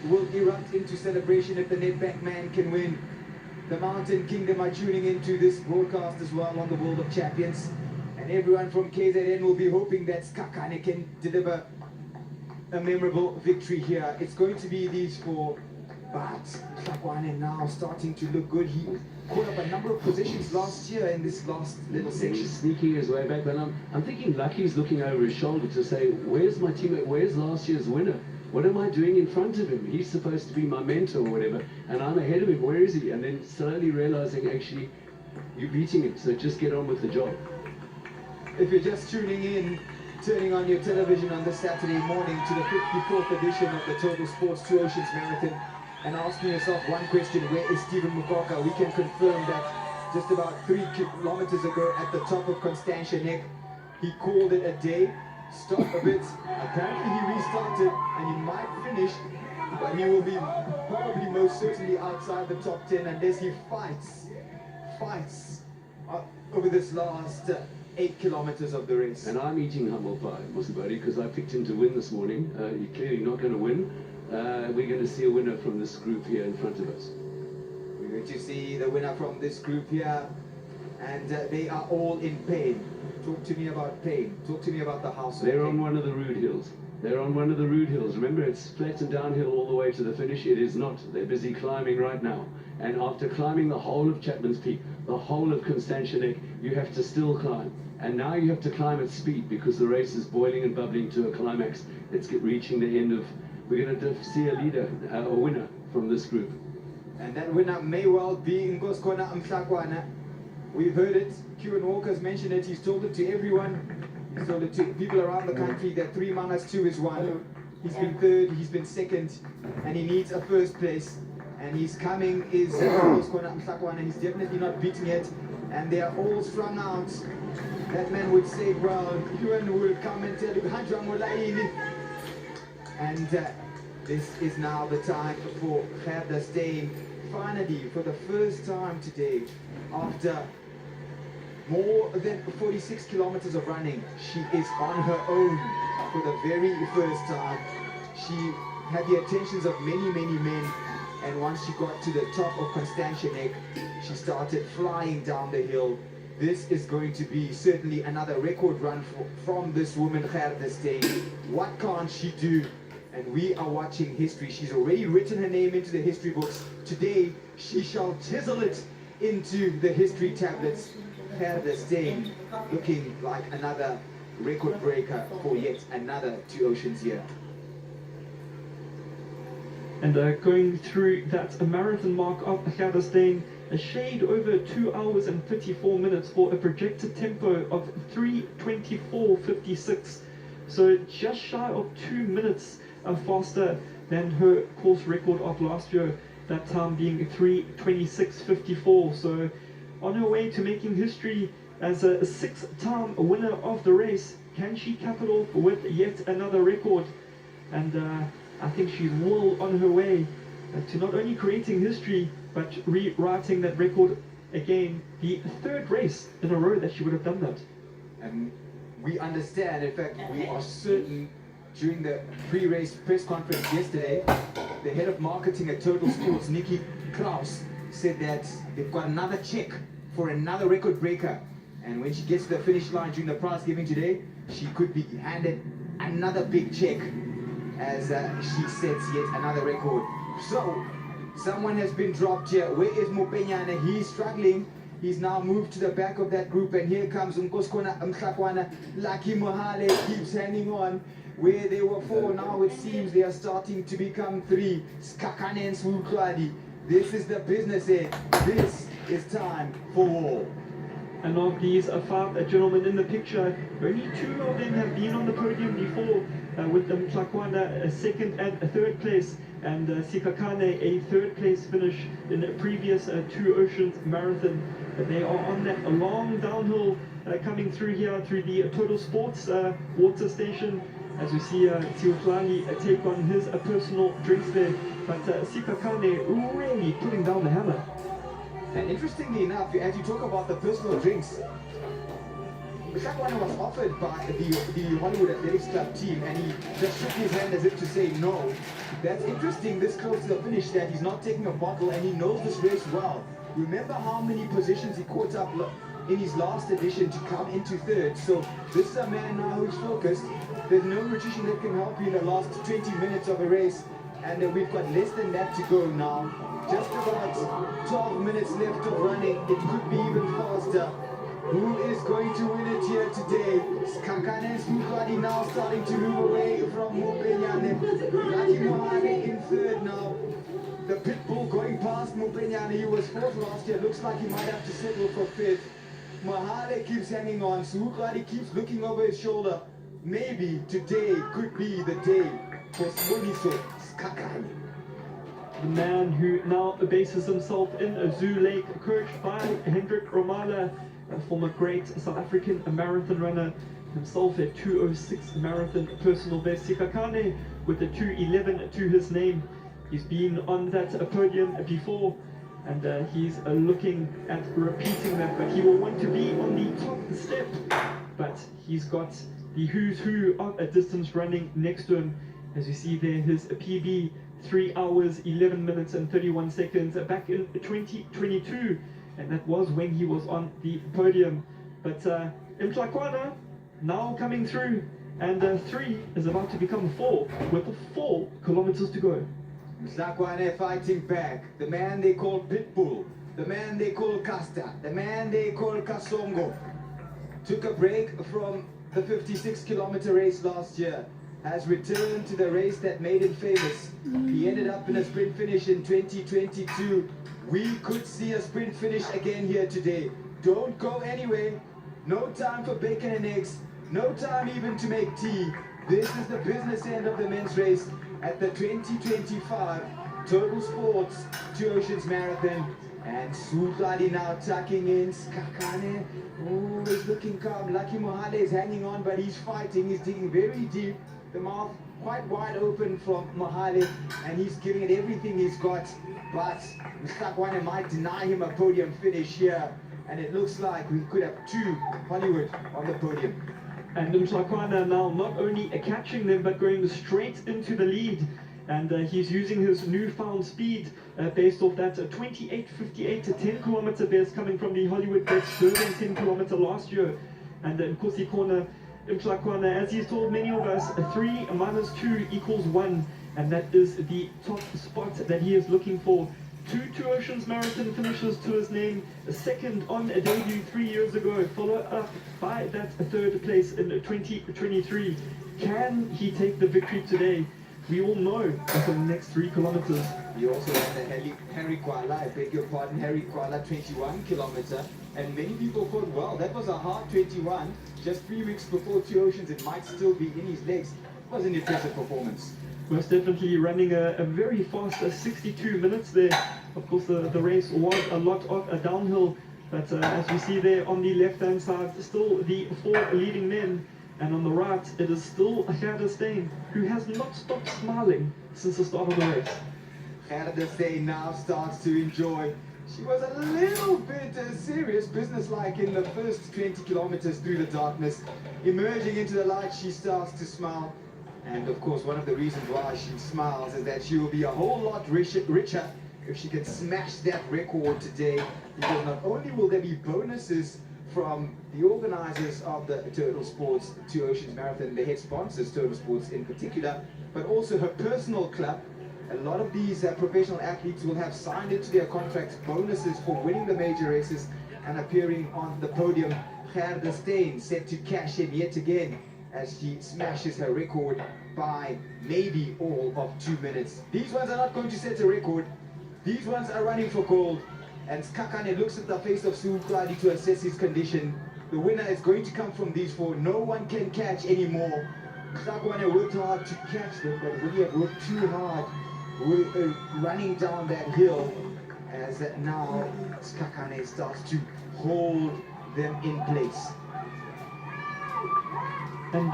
will erupt into celebration if the Nedbank man can win. The Mountain Kingdom are tuning into this broadcast as well on the World of Champions. And everyone from KZN will be hoping that Skakane can deliver a memorable victory here. It's going to be these four, but Tlakwane now starting to look good. He caught up a number of positions last year in this last little section. He's sneaking his way back, but I'm thinking Lucky's looking over his shoulder to say, where's my teammate, where's last year's winner? What am I doing in front of him? He's supposed to be my mentor or whatever, and I'm ahead of him, where is he? And then slowly realizing, actually, you're beating him, so just get on with the job. If you're just tuning in, turning on your television on this Saturday morning to the 54th edition of the Total Sports Two Oceans Marathon, and asking yourself one question, where is Stephen Mukoka? We can confirm that just about 3 kilometers ago at the top of Constantia Neck, he called it a day, stopped a bit, apparently he restarted, and he might finish, but he will be probably most certainly outside the top 10 unless he fights over this last 8 kilometers of the race. And I'm eating humble pie, Musibari, because I picked him to win this morning. He's clearly not going to win. We're going to see a winner from this group here in front of us. We're going to see the winner from this group here, and they are all in pain. Talk to me about pain. Talk to me about the house of They're pain. on one of the rude hills. They're on one of the rude hills. Remember, it's flat and downhill all the way to the finish. It is not. They're busy climbing right now. And after climbing the whole of Chapman's Peak, the whole of Constantia Neck, you have to still climb. And now you have to climb at speed because the race is boiling and bubbling to a climax. It's reaching the end of... We're going to see a leader, a winner from this group. And that winner may well be Nkoskona Mhlakwana. We've heard it. Kieran Walker's mentioned it. He's told it to everyone. He's told it to people around the country that 3 minus 2 is 1. He's been third, he's been second, and he needs a first place. And he's coming is Nkoskona Mhlakwana. He's definitely not beating it. And they are all strung out. That man would say, well, Kieran will come and tell you, Hanjwa Molaili. And this is now the time for Gerda Steyn. Finally, for the first time today, after more than 46 kilometers of running, she is on her own for the very first time. She had the attentions of many men, and once she got to the top of Constantia Neck, she started flying down the hill. This is going to be certainly another record run from this woman, Gerda Steyn. What can't she do? And we are watching history. She's already written her name into the history books. Today, she shall chisel it into the history tablets. Gerda Steyn looking like another record breaker for yet another Two Oceans year. And going through that marathon mark of Gerda Steyn, a shade over 2 hours and 34 minutes for a projected tempo of 3:24.56. So just shy of 2 minutes faster than her course record of last year, that time being 3:26.54. So on her way to making history as a 6-time winner of the race. Can she cap it off with yet another record? And I think she's well on her way to not only creating history but rewriting that record again, the 3rd race in a row that she would have done that. And we understand, in fact, we are certain. During the pre-race press conference yesterday, the head of marketing at Total Sports, Nikki Kraus, said that they've got another check for another record breaker. And when she gets to the finish line during the prize giving today, she could be handed another big check as she sets yet another record. So, someone has been dropped here. Where is Mopenyana? He's struggling. He's now moved to the back of that group, and here comes Nkoskona Mhlakwana. Lucky Mohale keeps hanging on. Where they were 4, now it seems they are starting to become 3. Skakane and Soekladi. This is the business end. This is time for war. And of these 5 gentlemen in the picture, only 2 of them have been on the podium before. with the Mtlakwana a second and a third place, and Sikakane a third place finish in a previous Two Oceans Marathon. They are on that long downhill coming through here through the Total Sports water station, as we see Tsiutlani take on his personal drinks there, but Sikakane really putting down the hammer. And interestingly enough, as you talk about the personal drinks, Mtlakwana was offered by the Hollywood Athletics Club team, and he just shook his hand as if to say no. That's interesting, this close to the finish, that he's not taking a bottle, and he knows this race well. Remember how many positions he caught up in his last edition to come into third. So this is a man now who's focused. There's no nutrition that can help you in the last 20 minutes of a race, and we've got less than that to go now. Just about 12 minutes left of running. It could be even faster. Who is going to win it here today? Skankane and Smukwadi now starting to move away from Mopenyane. Laki Mohale in third now. The pit bull going past Mopenyane. He was fourth last year. Looks like he might have to settle for fifth. Mohale keeps hanging on. Smukwadi keeps looking over his shoulder. Maybe today could be the day for Smuniso Skankane. The man who now bases himself in a Zoo Lake, coached by Hendrik Romala, a former great South African marathon runner, himself a 2:06 marathon personal best. Sikakane with a 2:11 to his name. He's been on that podium before, and he's looking at repeating that, but he will want to be on the top step. But he's got the who's who of a distance running next to him. As you see there, his PB 3 hours 11 minutes and 31 seconds back in 2022, and that was when he was on the podium. But Mtlakwana now coming through, and 3 is about to become 4 with 4 kilometers to go. Mtlakwana fighting back. The man they call Pitbull, the man they call Casta, the man they call Kasongo, took a break from the 56-kilometer race last year, has returned to the race that made him famous. He ended up in a sprint finish in 2022. We could see a sprint finish again here today. Don't go anywhere. No time for bacon and eggs. No time even to make tea. This is the business end of the men's race at the 2025 Total Sports Two Oceans Marathon. And Sutladi now tucking in. Skakane, oh, he's looking calm. Lucky Mohale is hanging on, but he's fighting. He's digging very deep. The mouth quite wide open from Mohale, and he's giving it everything he's got. But Mtlakwana might deny him a podium finish here, and it looks like we could have 2 Hollywood on the podium. And Mtlakwana now not only catching them, but going straight into the lead. And he's using his newfound speed based off that 28.58 to 10-kilometer best coming from the Hollywood best Durban 10-kilometer last year. And in Nkosi corner, Mtlakwana, as he's told many of us, 3 minus 2 equals 1, and that is the top spot that he is looking for. 2 Two Oceans Marathon finishes to his name, a second on a debut 3 years ago, followed up by that third place in 2023. Can he take the victory today? We will know until the next 3 kilometers. He also ran the Harry Kuala, I beg your pardon, Harry Kuala 21-kilometer. And many people thought, well, that was a hard 21. Just 3 weeks before Two Oceans, it might still be in his legs. It was an impressive performance. Most definitely running a very fast 62 minutes there. Of course, the race was a lot of a downhill, but as we see there on the left-hand side, still the 4 leading men. And on the right, it is still Gerda Steyn, who has not stopped smiling since the start of the race. Gerda Steyn now starts to enjoy. She was a little bit serious, businesslike in the first 20 kilometers through the darkness. Emerging into the light, she starts to smile. And of course, one of the reasons why she smiles is that she will be a whole lot richer if she can smash that record today. Because not only will there be bonuses from the organizers of the Total Sports Two Oceans Marathon, the head sponsors, Total Sports in particular, but also her personal club. A lot of these professional athletes will have signed into their contracts bonuses for winning the major races and appearing on the podium. Gerda Steyn set to cash in yet again as she smashes her record by maybe all of 2 minutes. These ones are not going to set a record. These ones are running for gold. And Skakane looks at the face of Sukladi to assess his condition. The winner is going to come from these 4. No one can catch anymore. Sakwane worked hard to catch them, but really have worked too hard running down that hill, as now Skakane starts to hold them in place. And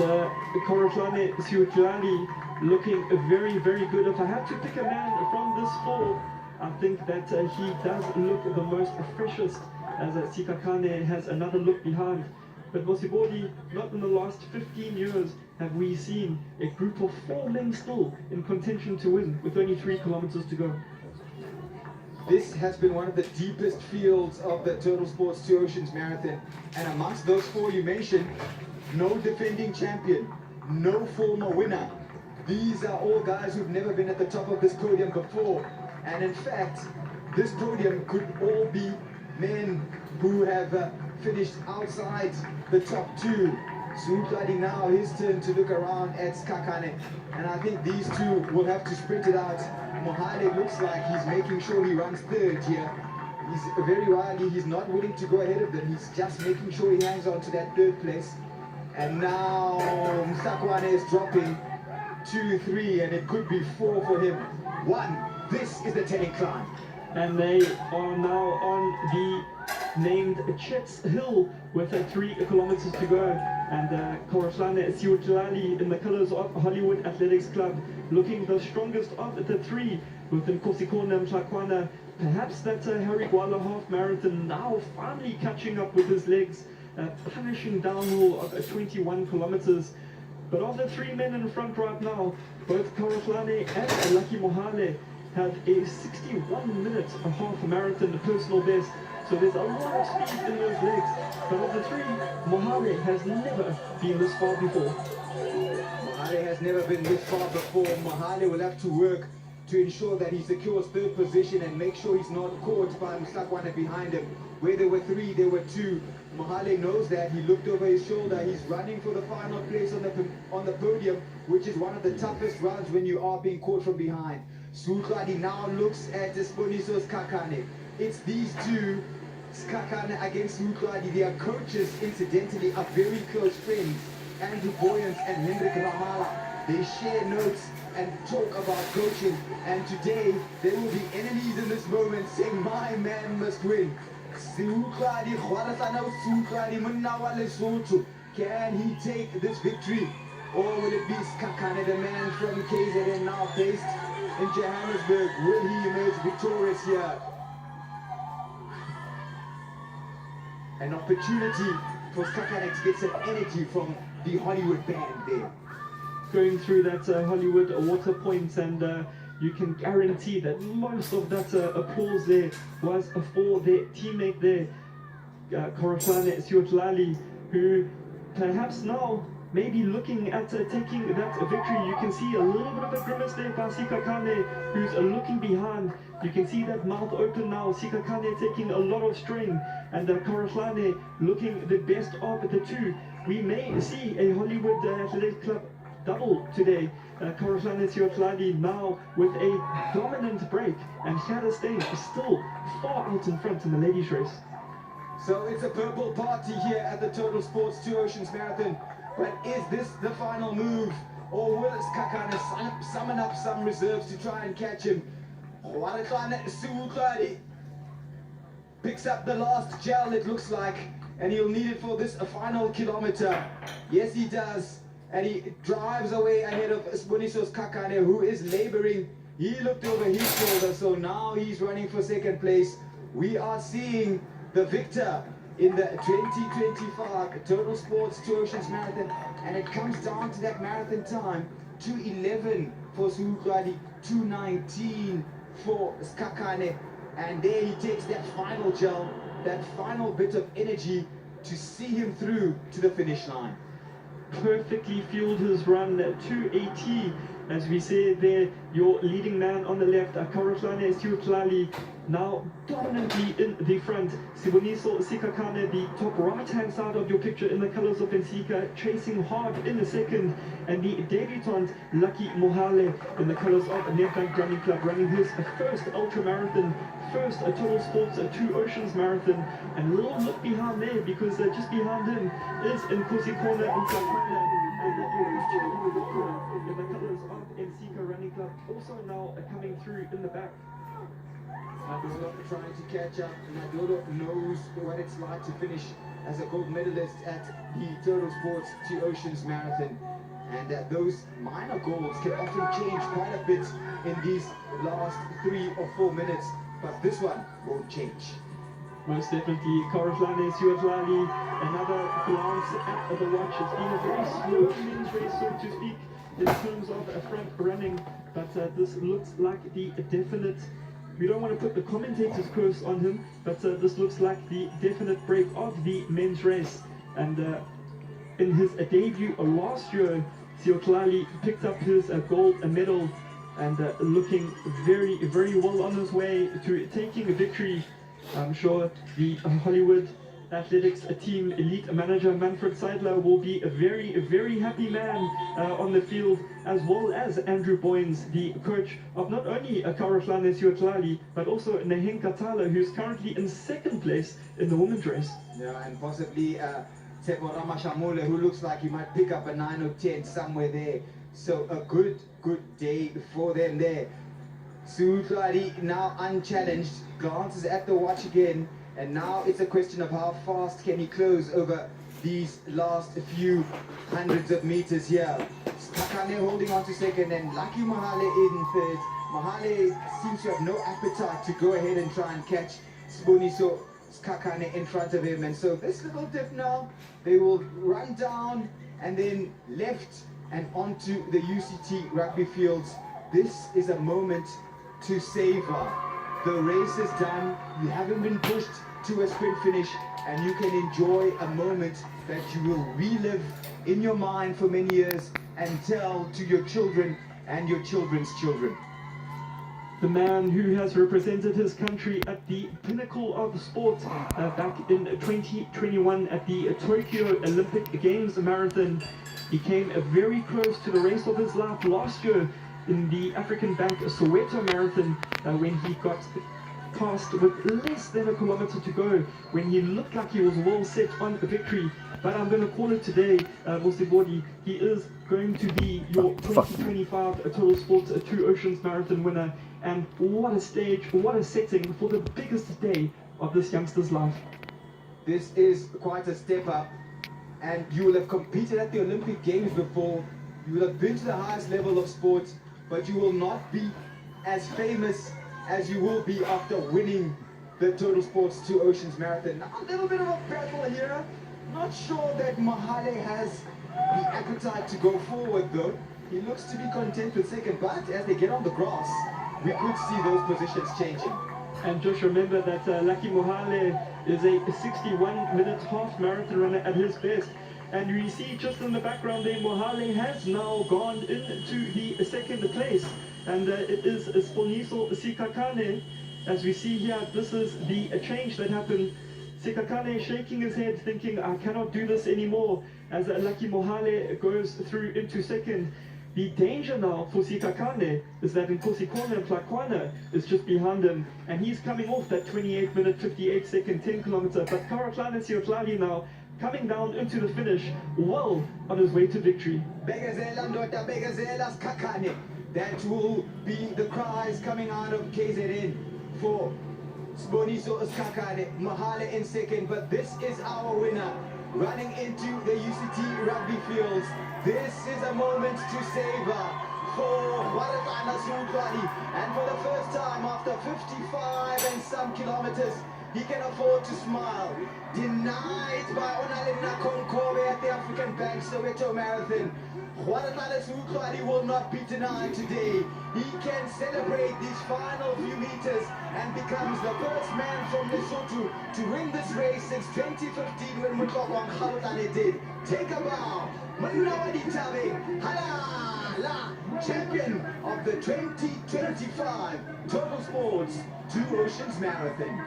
Korotlane Siutlali looking very, very good. If I had to pick a man from this fall, I think that he does look the most freshest, as Sikakane has another look behind. But Mosibodi, not in the last 15 years have we seen a group of 4 men still in contention to win, with only 3 kilometers to go. This has been one of the deepest fields of the Total Sports 2 Oceans Marathon, and amongst those 4 you mentioned, no defending champion, no former winner. These are all guys who've never been at the top of this podium before, and in fact, this podium could all be men who have finished outside the top 2. Suutladi now his turn to look around at Skakane, and I think these two will have to sprint it out. Mohale looks like he's making sure he runs third here. He's very wily, he's not willing to go ahead of them, he's just making sure he hangs on to that 3rd place. And now Msakwane is dropping 2, 3, and it could be 4 for him. 1, this is the telling climb. And they are now on the named Chet's Hill with 3 kilometers to go. And Korotlane Siutlali in the colors of Hollywood Athletics Club looking the strongest of the 3, with Nkosikona Mhlakwana. Perhaps that Harry Gwala half marathon now finally catching up with his legs, punishing downhill of 21 kilometers. But of the 3 men in front right now, both Korotlane and Lucky Mohale have a 61-minute half marathon personal best. So there's a lot of speed in those legs. But of the 3, Mohale has never been this far before. Mohale has never been this far before. Mohale will have to work to ensure that he secures 3rd position and make sure he's not caught by Msakwane behind him. Where there were 3, there were 2. Mohale knows that. He looked over his shoulder. He's running for the final place on the podium, which is one of the toughest runs when you are being caught from behind. Suutladi now looks at Sponiso Skakane. It's these 2, Skakane against Suutladi. Their coaches, incidentally, are very close friends. Andrew Boyens and Hendrik Ramala. They share notes and talk about coaching. And today, there will be enemies in this moment saying, my man must win. Suutladi, Suutladi, Munnawa Lesotho. Can he take this victory? Or will it be Skakane, the man from KZN, now based in Johannesburg? Will he emerge victorious here? An opportunity for Skakane to get some energy from the Hollywood band there. Going through that Hollywood water point, and you can guarantee that most of that applause there was for their teammate there, Korotlane Siutlali, who perhaps now maybe looking at taking that victory. You can see a little bit of a grimace there by Sikakane, who's looking behind. You can see that mouth open now. Sikakane taking a lot of strain, and Korotlane looking the best of the 2. We may see a Hollywood Athletic Club double today. Korotlane Siutlali now with a dominant break, and Shadow Stain is still far out in front in the ladies' race. So it's a purple party here at the Total Sports 2 Oceans Marathon. But is this the final move, or will Skakane summon up some reserves to try and catch him? Suutladi picks up the last gel, it looks like, and he'll need it for this final kilometer. Yes, he does. And he drives away ahead of Sponiso Skakane, who is laboring. He looked over his shoulder, so now he's running for 2nd place. We are seeing the victor in the 2025 Total Sports 2 Oceans Marathon, and it comes down to that marathon time: 2:11 for Suutladi, 2:19 for Skakane, and there he takes that final gel, that final bit of energy to see him through to the finish line. Perfectly fueled his run at 2:80, as we say there. Your leading man on the left, Korotlane Siutlali, now dominantly in the front. Siboniso Sikakane, the top right-hand side of your picture in the colors of Bensika, chasing hard in the 2nd, and the debutant Lucky Mohale in the colors of Nedbank Running Club, running his first ultra marathon, first Total Sports 2 Oceans Marathon. And a little look behind there, because just behind him is Nkosikona Mhlakwana. in the colours of Ensika Running Club, also now coming through in the back. Nadolo trying to catch up. Nadolo knows what it's like to finish as a gold medalist at the Total Sports Two Oceans Marathon. And those minor goals can often change quite a bit in these last 3 or 4 minutes. But this one won't change. Most definitely, Karaflane Siwatlali, another glance at the watch. It's been a very slow men's race, so to speak, in terms of front running. But this looks like the definite. We don't want to put the commentator's curse on him, but this looks like the definite break of the men's race. And in his debut last year, Siwatlali picked up his gold medal and looking very, very well on his way to taking a victory. I'm sure the Hollywood Athletics team elite manager Manfred Seidler will be a very, very happy man on the field, as well as Andrew Boynes, the coach of not only Karaflane Siwatlali, but also Naheng Katala, who's currently in 2nd place in the women's race. Yeah, and possibly Tebo Ramashamole, who looks like he might pick up a 9 or 10 somewhere there. So a good day for them there. Siwatlali now unchallenged, glances at the watch again, and now it's a question of how fast can he close over these last few hundreds of meters here. Skakane holding on to 2nd and Lucky Mahale in 3rd. Mahale seems to have no appetite to go ahead and try and catch Siboniso Skakane in front of him, and so this little dip now, they will run down and then left and onto the UCT rugby fields. This is a moment to savor. The race is done, you haven't been pushed to a sprint finish, and you can enjoy a moment that you will relive in your mind for many years and tell to your children and your children's children. The man who has represented his country at the pinnacle of sport back in 2021 at the Tokyo Olympic Games marathon. He came very close to the race of his life last year in the African Bank Soweto Marathon when he got past with less than a kilometer to go, when he looked like he was well set on a victory. But I'm going to call it today, Mosibodi. He is going to be your 2025 Total Sports Two Oceans Marathon winner. And what a stage, what a setting for the biggest day of this youngster's life. This is quite a step up, and you will have competed at the Olympic Games before. You will have been to the highest level of sport, but you will not be as famous as you will be after winning the Total Sports Two Oceans Marathon. Now, a little bit of a battle here. Not sure that Mahale has the appetite to go forward though. He looks to be content with 2nd, but as they get on the grass, we could see those positions changing. And just remember that Lucky Mohale is a 61-minute half marathon runner at his best. And you see just in the background there, Mohale has now gone into the 2nd place. And it is Siboniso Sikakane. As we see here, this is the change that happened. Sikakane shaking his head, thinking, I cannot do this anymore, as Lucky Mohale goes through into 2nd. The danger now for Sikakane is that Nkosikona Plakwana is just behind him, and he's coming off that 28-minute, 58-second 10-kilometer. But Karaflane Siwatlali now coming down into the finish, well on his way to victory. That will be the cries coming out of KZN for Siboniso Skakane, Mahale in 2nd, but this is our winner. Running into the UCT rugby fields, this is a moment to savor for Waragana Siwatlali, and for the first time after 55 and some kilometers, he can afford to smile. Denied by Onalena Konkobe at the African Bank Soweto Marathon, Waragana Siwatlali will not be denied today. He can celebrate these final few meters and becomes the first man from Lesotho to win this race since 2015 when Mutlogwang Kgalotane did. Take a bow. Manawadi Tabe, Halala, champion of the 2025 Total Sports Two Oceans Marathon.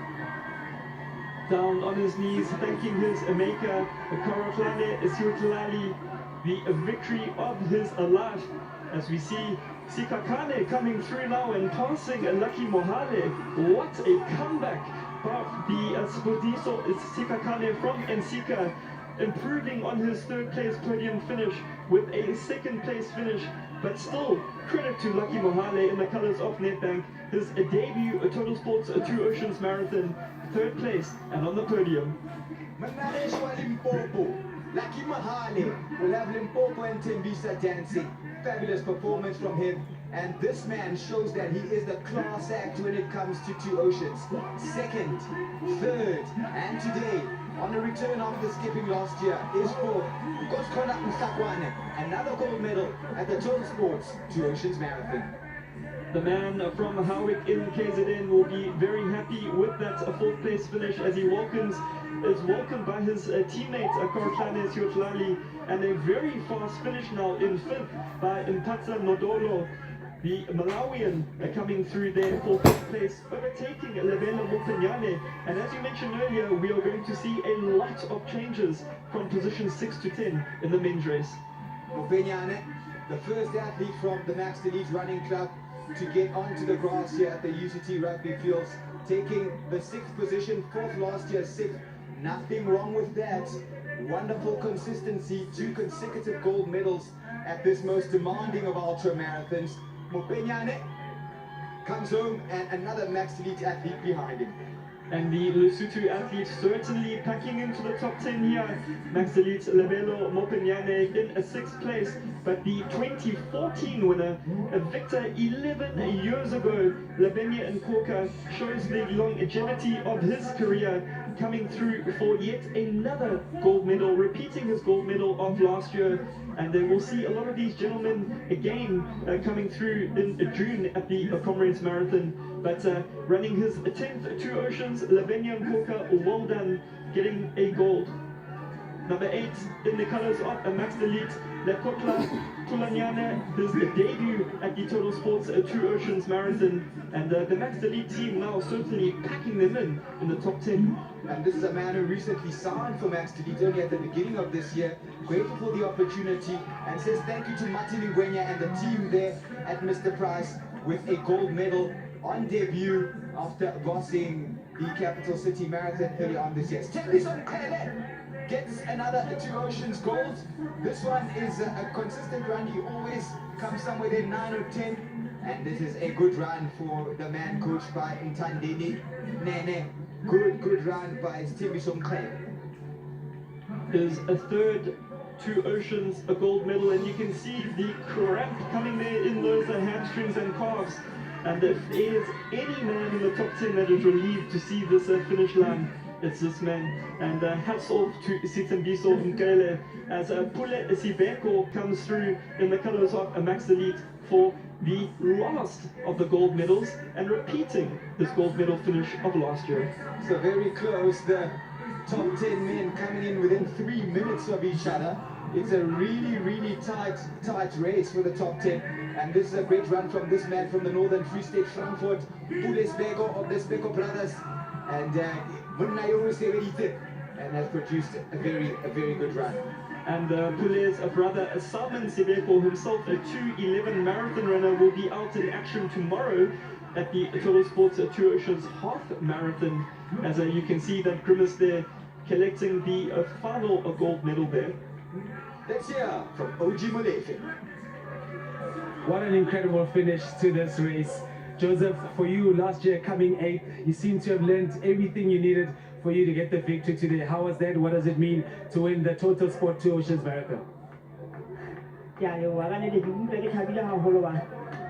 Down on his knees, thanking his maker, Karaflane Siwatlali, the victory of his life. As we see Sikakane coming through now and passing Lucky Mohale. What a comeback of the Siboniso Sikakane from Ensika, improving on his 3rd place podium finish with a second place finish, but still credit to Lucky Mohale in the colours of Nedbank, his debut Total Sports Two Oceans Marathon, third place and on the podium. Mangaleshwa Limpopo, Lucky Mahale will have Limpopo and Tembisa dancing. Fabulous performance from him. And this man shows that he is the class act when it comes to Two Oceans. Second, third, and today, on a return after skipping last year, is for Goskona Msakwane, another gold medal at the Total Sports Two Oceans Marathon. The man from Howick in KZN will be very happy with that fourth place finish as he is welcomed by his teammate Kortlane Siotlali, and a very fast finish now in fifth by Mpatsa Nodolo, the Malawian, coming through there for fifth place, overtaking Lebelo Mopenyane. And as you mentioned earlier, we are going to see a lot of changes from position 6 to 10 in the men's race. Mopenyane, the first athlete from the Max Elite Running Club to get onto the grass here at the UCT Rugby Fields, taking the 6th position, 4th last year, 6th. Nothing wrong with that. Wonderful consistency, 2 consecutive gold medals at this most demanding of ultra marathons. Mopenyane comes home and another Max Elite athlete behind him. And the Lesotho athlete certainly packing into the top 10 here. Max Elite Lebelo Mopenyane in a 6th place, but the 2014 winner, Victor 11 years ago, Labenya Nkoka, shows the longevity of his career, coming through for yet another gold medal, repeating his gold medal of last year. And we'll see a lot of these gentlemen again coming through in June at the Comrades Marathon. But running his 10th Two Oceans, Labenya Nkoka, well done, getting a gold. Number 8 in the colours of Max Elite, Lekotla Tulanyane, his debut at the Total Sports Two Oceans Marathon. And the Max Elite team now certainly packing them in the top 10. And this is a man who recently signed for Max Elite only at the beginning of this year. Grateful for the opportunity and says thank you to Martin Ngwenya and the team there at Mr. Price with a gold medal on debut after bossing the capital city marathon early on this year. Tembisa Mkhele gets another Two Oceans gold. This one is a consistent run. He always comes somewhere there 9 or 10. And this is a good run for the man coached by Ntandeni Nene. Good run by Tembisa Mkhele. Is a third Two Oceans, a gold medal, and you can see the cramp coming there in those hamstrings and calves. And if there is any man in the top 10 that is relieved to see this finish line, it's this man. And hats off to Sitembiso Mkhele as Pule Sibeko comes through in the colours of Max Elite for the last of the gold medals and repeating his gold medal finish of last year. So very close, the top 10 men coming in within 3 minutes of each other. It's a really tight race for the top 10. And this is a great run from this man from the Northern Free State, Frankfurt, Pule Sibeko of the Sibeko brothers. And and has produced a very good run. And Pule's brother Salman Sibeko, himself a 2:11 marathon runner, will be out in action tomorrow at the Total Sports Two Oceans half marathon. As you can see that Grimace there collecting the final gold medal there. Let's hear from OG Molefe. What an incredible finish to this race. Joseph, for you last year coming 8th, you seem to have learned everything you needed for you to get the victory today. How was that? What does it mean to win the Total Sport Two Oceans Marathon?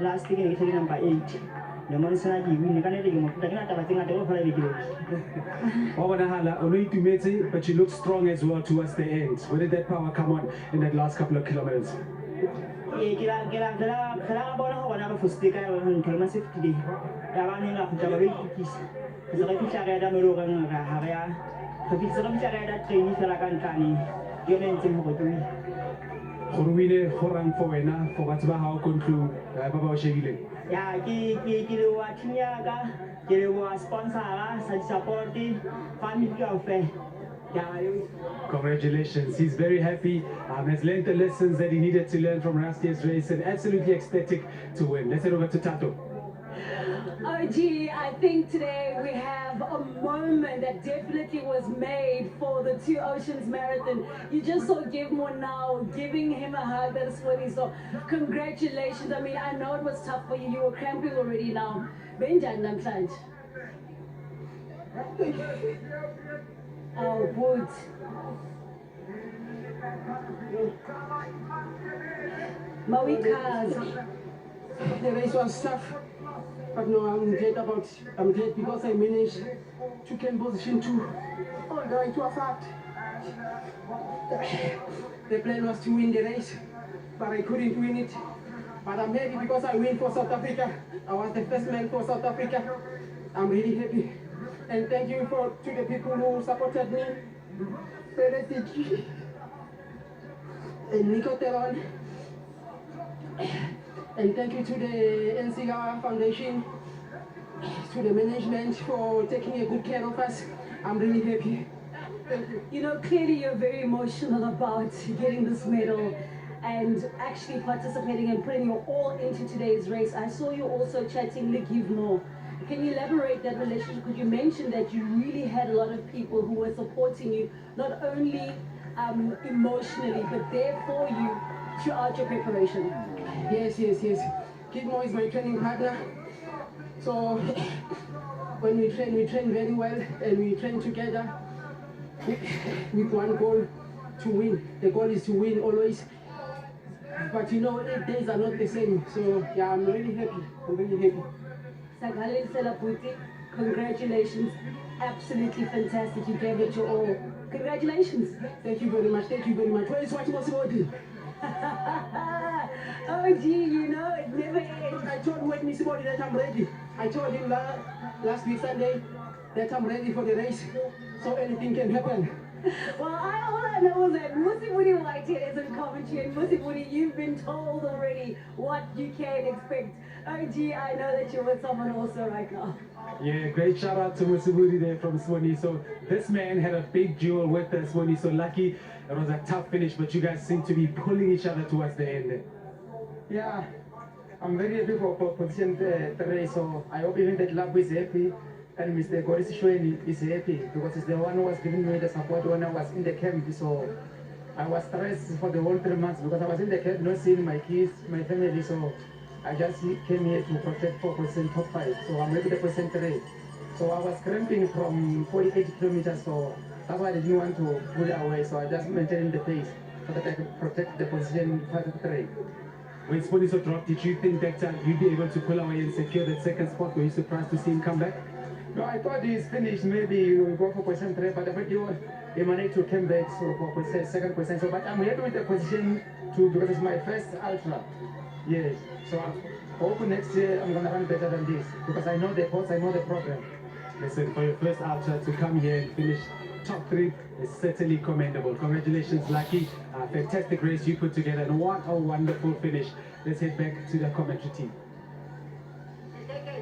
Last thing is number 8. The monster you win, but you look strong as well towards the end. Where did that power come on in that last couple of kilometers? Congratulations, he's very happy, has learned the lessons that he needed to learn from last year's race and absolutely ecstatic to win. Let's head over to Tato. Oh gee, I think today we have a moment that definitely was made for the Two Oceans Marathon. You just saw Givmore now giving him a hug. That's what he saw. Congratulations. I mean, I know it was tough for you. You were cramping already now. Benjan namhlanje. Oh, good. Mawikazi. The race was tough, but no, I'm glad because I managed to gain position 2. Although it was hard. The plan was to win the race, but I couldn't win it. But I'm happy because I win for South Africa. I was the first man for South Africa. I'm really happy. And thank you to the people who supported me. Felicity and Nico Teron. And thank you to the NCGA Foundation, to the management for taking a good care of us. I'm really happy. Thank you. You know, clearly you're very emotional about getting this medal and actually participating and putting your all into today's race. I saw you also chatting with Givmore. Can you elaborate that relationship? Because you mentioned that you really had a lot of people who were supporting you, not only emotionally, but there for you throughout your preparation. Yes. Givmore is my training partner. So when we train very well, and we train together with one goal, to win. The goal is to win always. But you know, 8 days are not the same. So yeah, I'm really happy. Congratulations. Absolutely fantastic. You gave it your all. Congratulations. Thank you very much. Where is Mosibodi? Oh gee, you know, it never ends. I told Mosibodi that I'm ready. I told him last week Sunday that I'm ready for the race. So anything can happen. Well, all I know is that Musibudi Whitehead is in commentary, and Musibudi, you've been told already what you can expect. Oh gee, I know that you're with someone also right now. Yeah, great shout out to Musibudi there from Swani. So this man had a big duel with Swani. So lucky it was a tough finish, but you guys seem to be pulling each other towards the end. Yeah, I'm very happy for position 3, so I hope even that lab is happy. And Mr. Goris Shweni is happy because it's the one who was giving me the support when I was in the camp. So I was stressed for the whole 3 months because I was in the camp, not seeing my kids, my family. So I just came here to protect 4% top 5. So I'm ready to percent 3. So I was cramping from 48 kilometers. So that's why I didn't want to pull away. So I just maintained the pace so that I could protect the position 5-3. When Sponiso dropped, did you think that you'd be able to pull away and secure that second spot? Were you surprised to see him come back? No, I thought he's finished. Maybe he will go for position 3, but he managed to come back so for second position. So, but I'm happy with the position 2 because it's my first ultra. Yes. So I hope next year I'm gonna run better than this because I know the course, I know the program. Listen, for your first ultra to come here and finish top 3 is certainly commendable. Congratulations, Lucky. Fantastic race you put together, and what a wonderful finish. Let's head back to the commentary team.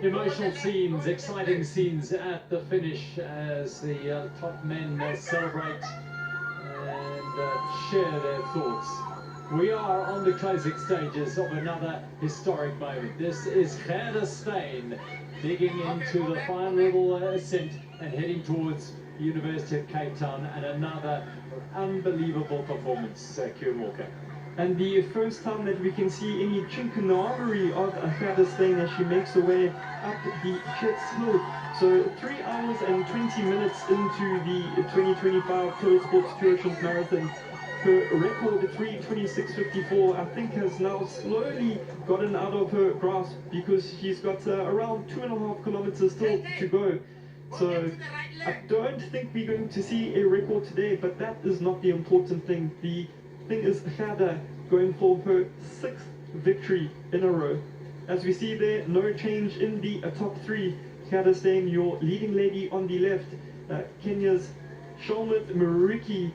Emotional scenes, exciting scenes at the finish as the top men celebrate and share their thoughts. We are on the closing stages of another historic moment. This is Gerda Steyn digging into the final little ascent and heading towards the University of Cape Town, and another unbelievable performance, Kieran Walker. And the first time that we can see any chink in the armory of Gerda Steyn as she makes her way up the Jets Hill. So 3 hours and 20 minutes into the 2025 Total Sports Two Oceans Marathon. Her record 3:26:54 I think has now slowly gotten out of her grasp because she's got around 2.5 kilometers still to go. So I don't think we're going to see a record today, but that is not the important thing. The thing is Gerda going for her 6th victory in a row. As we see there, no change in the top 3. Gerda Steyn, your leading lady on the left. Kenya's Shalmut Muriuki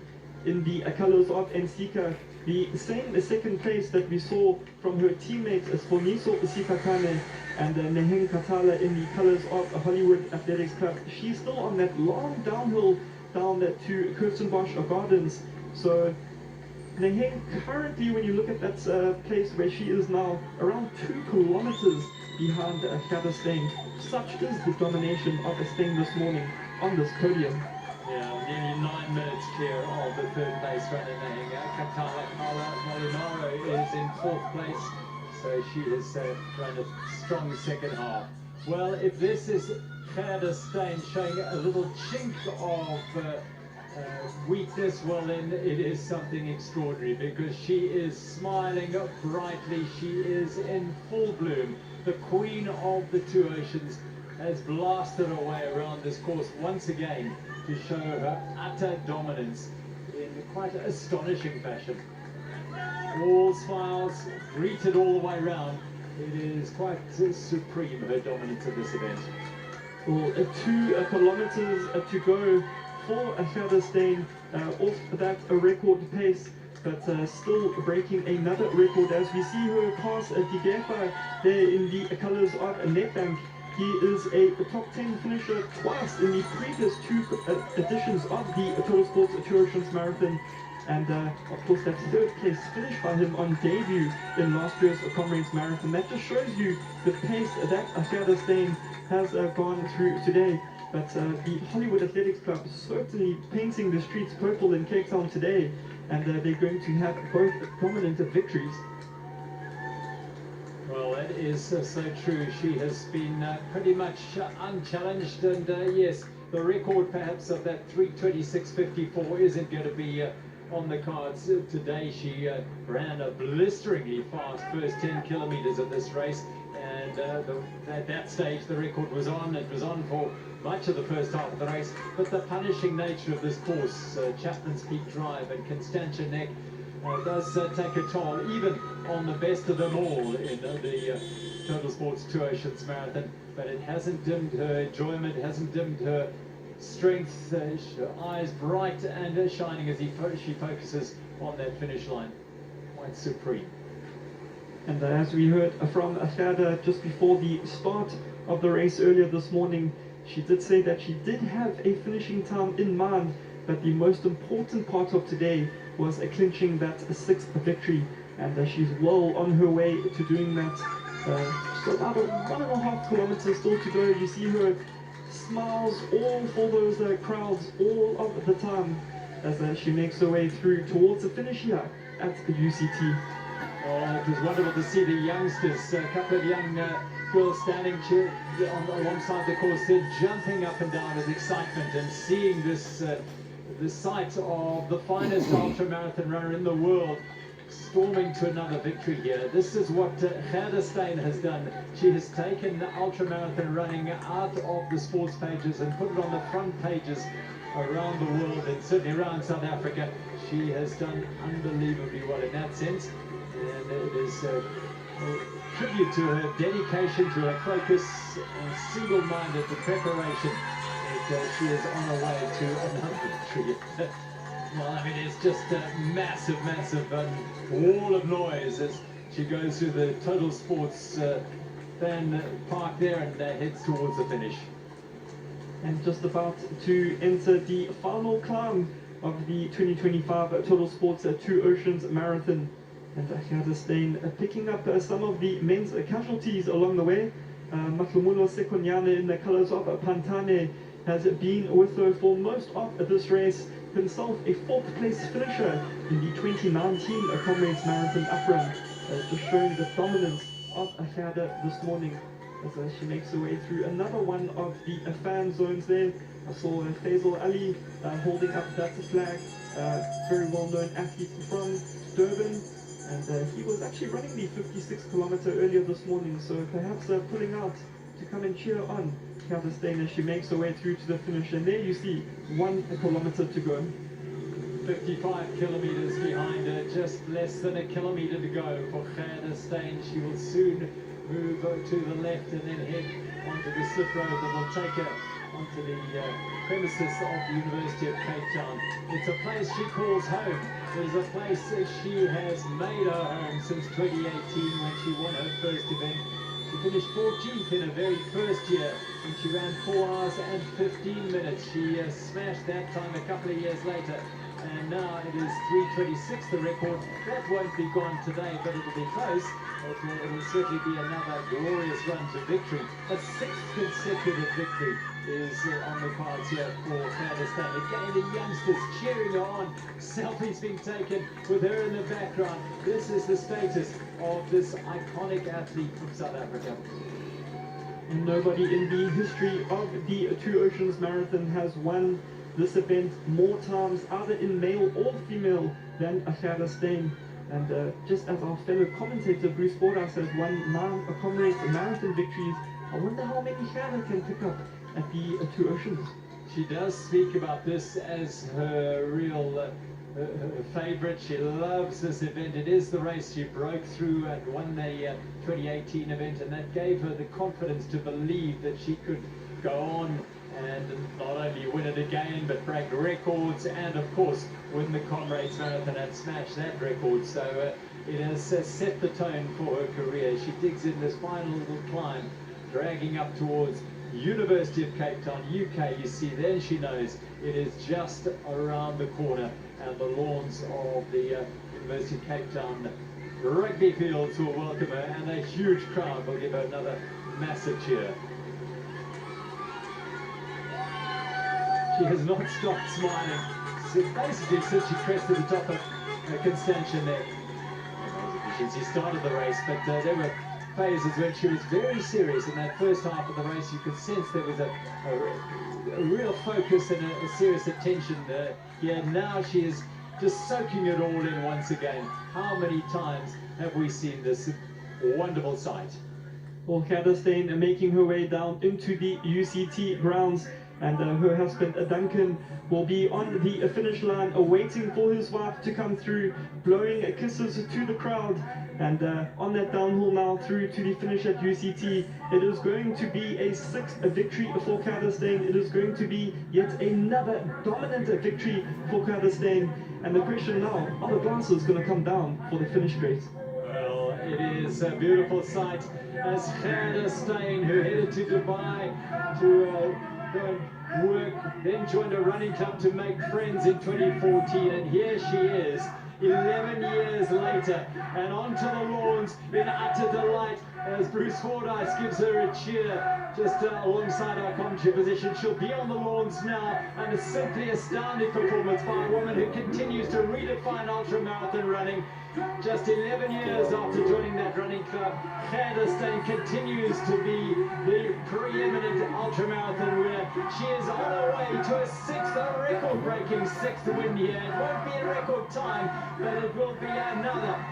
in the colours of Nsika. The same second place that we saw from her teammates as Foniso Sikakane and Neheng Katala in the colours of Hollywood Athletics Club. She's still on that long downhill down to Kirstenbosch Gardens. So Neheng currently, when you look at that place where she is now, around 2 kilometers behind Gerda Steyn. Such is the domination of Steyn this morning on this podium. Yeah, nearly 9 minutes clear of the third place runner name. Katala Molinaro is in fourth place, so she has run a strong second half. Well, if this is Gerda Steyn showing a little chink of weakness, well then it is something extraordinary, because she is smiling brightly. She is in full bloom. The queen of the two oceans has blasted away around this course once again to show her utter dominance in quite astonishing fashion. All smiles, greeted all the way round. It is quite supreme, her dominance of this event. Well, 2 kilometers to go for Gerda Steyn, off that record pace, but still breaking another record as we see her pass Digefa there in the colours of Nedbank. He is a top 10 finisher twice in the previous 2 editions of the Total Sports Two Oceans Marathon, and of course that third place finish by him on debut in last year's Comrades Marathon. That just shows you the pace that Gerda Steyn has gone through today. But the Hollywood Athletics Club is certainly painting the streets purple in Cape Town today, and they're going to have both dominant victories. Well, that is so true. She has been pretty much unchallenged, and yes, the record perhaps of that 3:26.54 isn't going to be on the cards today. She ran a blisteringly fast first 10 kilometers of this race, and at that stage the record was on. It was on for much of the first half of the race, but the punishing nature of this course, Chapman's Peak Drive and Constantia Neck, does take a toll, even on the best of them all in the Total Sports Two Oceans Marathon. But it hasn't dimmed her enjoyment, hasn't dimmed her strength. Her eyes bright and shining as she focuses on that finish line. Quite supreme. And as we heard from Gerda just before the start of the race earlier this morning, she did say that she did have a finishing time in mind, but the most important part of today was clinching that 6th victory, and she's well on her way to doing that. Just about 1.5 kilometers still to go. You see her smiles all for those crowds all of the time as she makes her way through towards the finish here at the UCT. Oh, it was wonderful to see the youngsters, a couple of young girls standing alongside the course, they're jumping up and down with excitement and seeing this the sight of the finest ultramarathon runner in the world storming to another victory here. This is what Gerda Steyn has done. She has taken ultramarathon running out of the sports pages and put it on the front pages around the world, and certainly around South Africa. She has done unbelievably well in that sense, and it is a tribute to her dedication, to her focus and single-minded preparation that she is on her way to another victory. Well, I mean, it's just a massive wall of noise as she goes through the Total Sports fan park there and heads towards the finish. And just about to enter the final climb of the 2025 Total Sports Two Oceans Marathon. And Gerda Steyn picking up some of the men's casualties along the way. Matlumulo Sekonyane in the colours of Pantane has been with her for most of this race. Himself a 4th place finisher in the 2019 Comrades Marathon uprun. Just showing the dominance of Gerda this morning as she makes her way through another one of the fan zones there. I saw Faisal Ali holding up that flag, very well-known athlete from Durban, and he was actually running the 56 kilometer earlier this morning, so perhaps pulling out to come and cheer on Gerda Steyn as she makes her way through to the finish. And there you see 1 kilometer to go. 55 kilometers behind her, just less than a kilometer to go for Gerda Steyn. She will soon move to the left and then head onto the slip road that will take her onto the premises of the University of Cape Town. It's a place she calls home. It's a place that she has made her home since 2018 when she won her first event. She finished 14th in her very first year, and she ran 4 hours and 15 minutes. She smashed that time a couple of years later and now it is 3:26, the record. That won't be gone today, but it'll be close. It will certainly be another glorious run to victory. A sixth consecutive victory is on the cards here for Canada. Again, the youngsters cheering her on. Selfies being taken with her in the background. This is the status of this iconic athlete from South Africa. And nobody in the history of the Two Oceans Marathon has won this event more times, either in male or female, than Gerda Steyn. And just as our fellow commentator Bruce Bordas has won 9 Comrades marathon victories, I wonder how many Gerda can pick up at the Two Oceans. She does speak about this as her real her favorite. She loves this event. It is the race she broke through and won the 2018 event, and that gave her the confidence to believe that she could go on and not only win it again, but break records and, of course, win the Comrades Marathon and smash that record. So it has set the tone for her career. She digs in this final little climb, dragging up towards University of Cape Town, UK. You see, then she knows it is just around the corner, and the lawns of the University of Cape Town rugby fields will welcome her, and a huge crowd will give her another massive cheer. She has not stopped smiling basically since she crested the top of Constantia there. She started the race, but there were phases when she was very serious in that first half of the race. You could sense there was a real focus and a serious attention here. Now she is just soaking it all in once again. How many times have we seen this wonderful sight? Well, Gerda Steyn making her way down into the UCT grounds, and her husband Duncan will be on the finish line waiting for his wife to come through, blowing kisses to the crowd. And on that downhill now through to the finish at UCT, it is going to be a 6th victory for Gerda Steyn. It is going to be yet another dominant victory for Gerda Steyn. And the question now, are the glasses going to come down for the finish straight? Well, it is a beautiful sight as Gerda Steyn, who headed to Dubai to go and work, then joined a running club to make friends in 2014, and here she is 11 years later, and onto the lawns in utter delight as Bruce Fordyce gives her a cheer just alongside our commentary position. She'll be on the lawns now, and a simply astounding performance by a woman who continues to redefine ultramarathon running. Just 11 years after joining that running club, Gerda Steyn continues to be the preeminent ultramarathon winner. She is on her way to a 6th, record-breaking 6th win here. It won't be a record time, but it will be another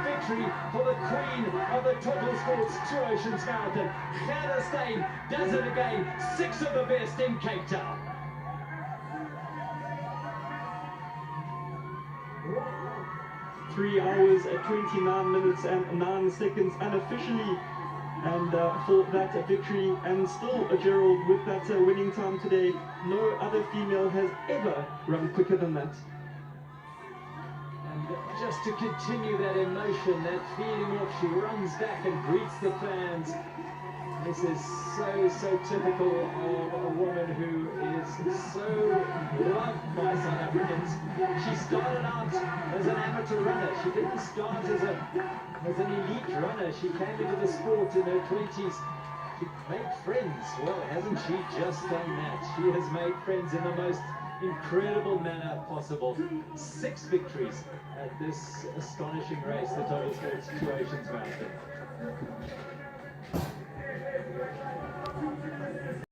victory for the queen of the Total Sports Two Oceans Marathon. Gerda Steyn does it again, 6 of the best in Cape Town. Three hours, 29 minutes and 9 seconds unofficially, and for that victory, and still Gerald with that winning time today. No other female has ever run quicker than that. And just to continue that emotion, that feeling off, she runs back and greets the fans. This is so typical of a woman who is so loved by South Africans. She started out as an amateur runner. She didn't start as an elite runner. She came into the sport in her 20s. She made friends. Well, hasn't she just done that? She has made friends in the most incredible manner possible. 6 victories at this astonishing race, the Total Sports Two Oceans Marathon.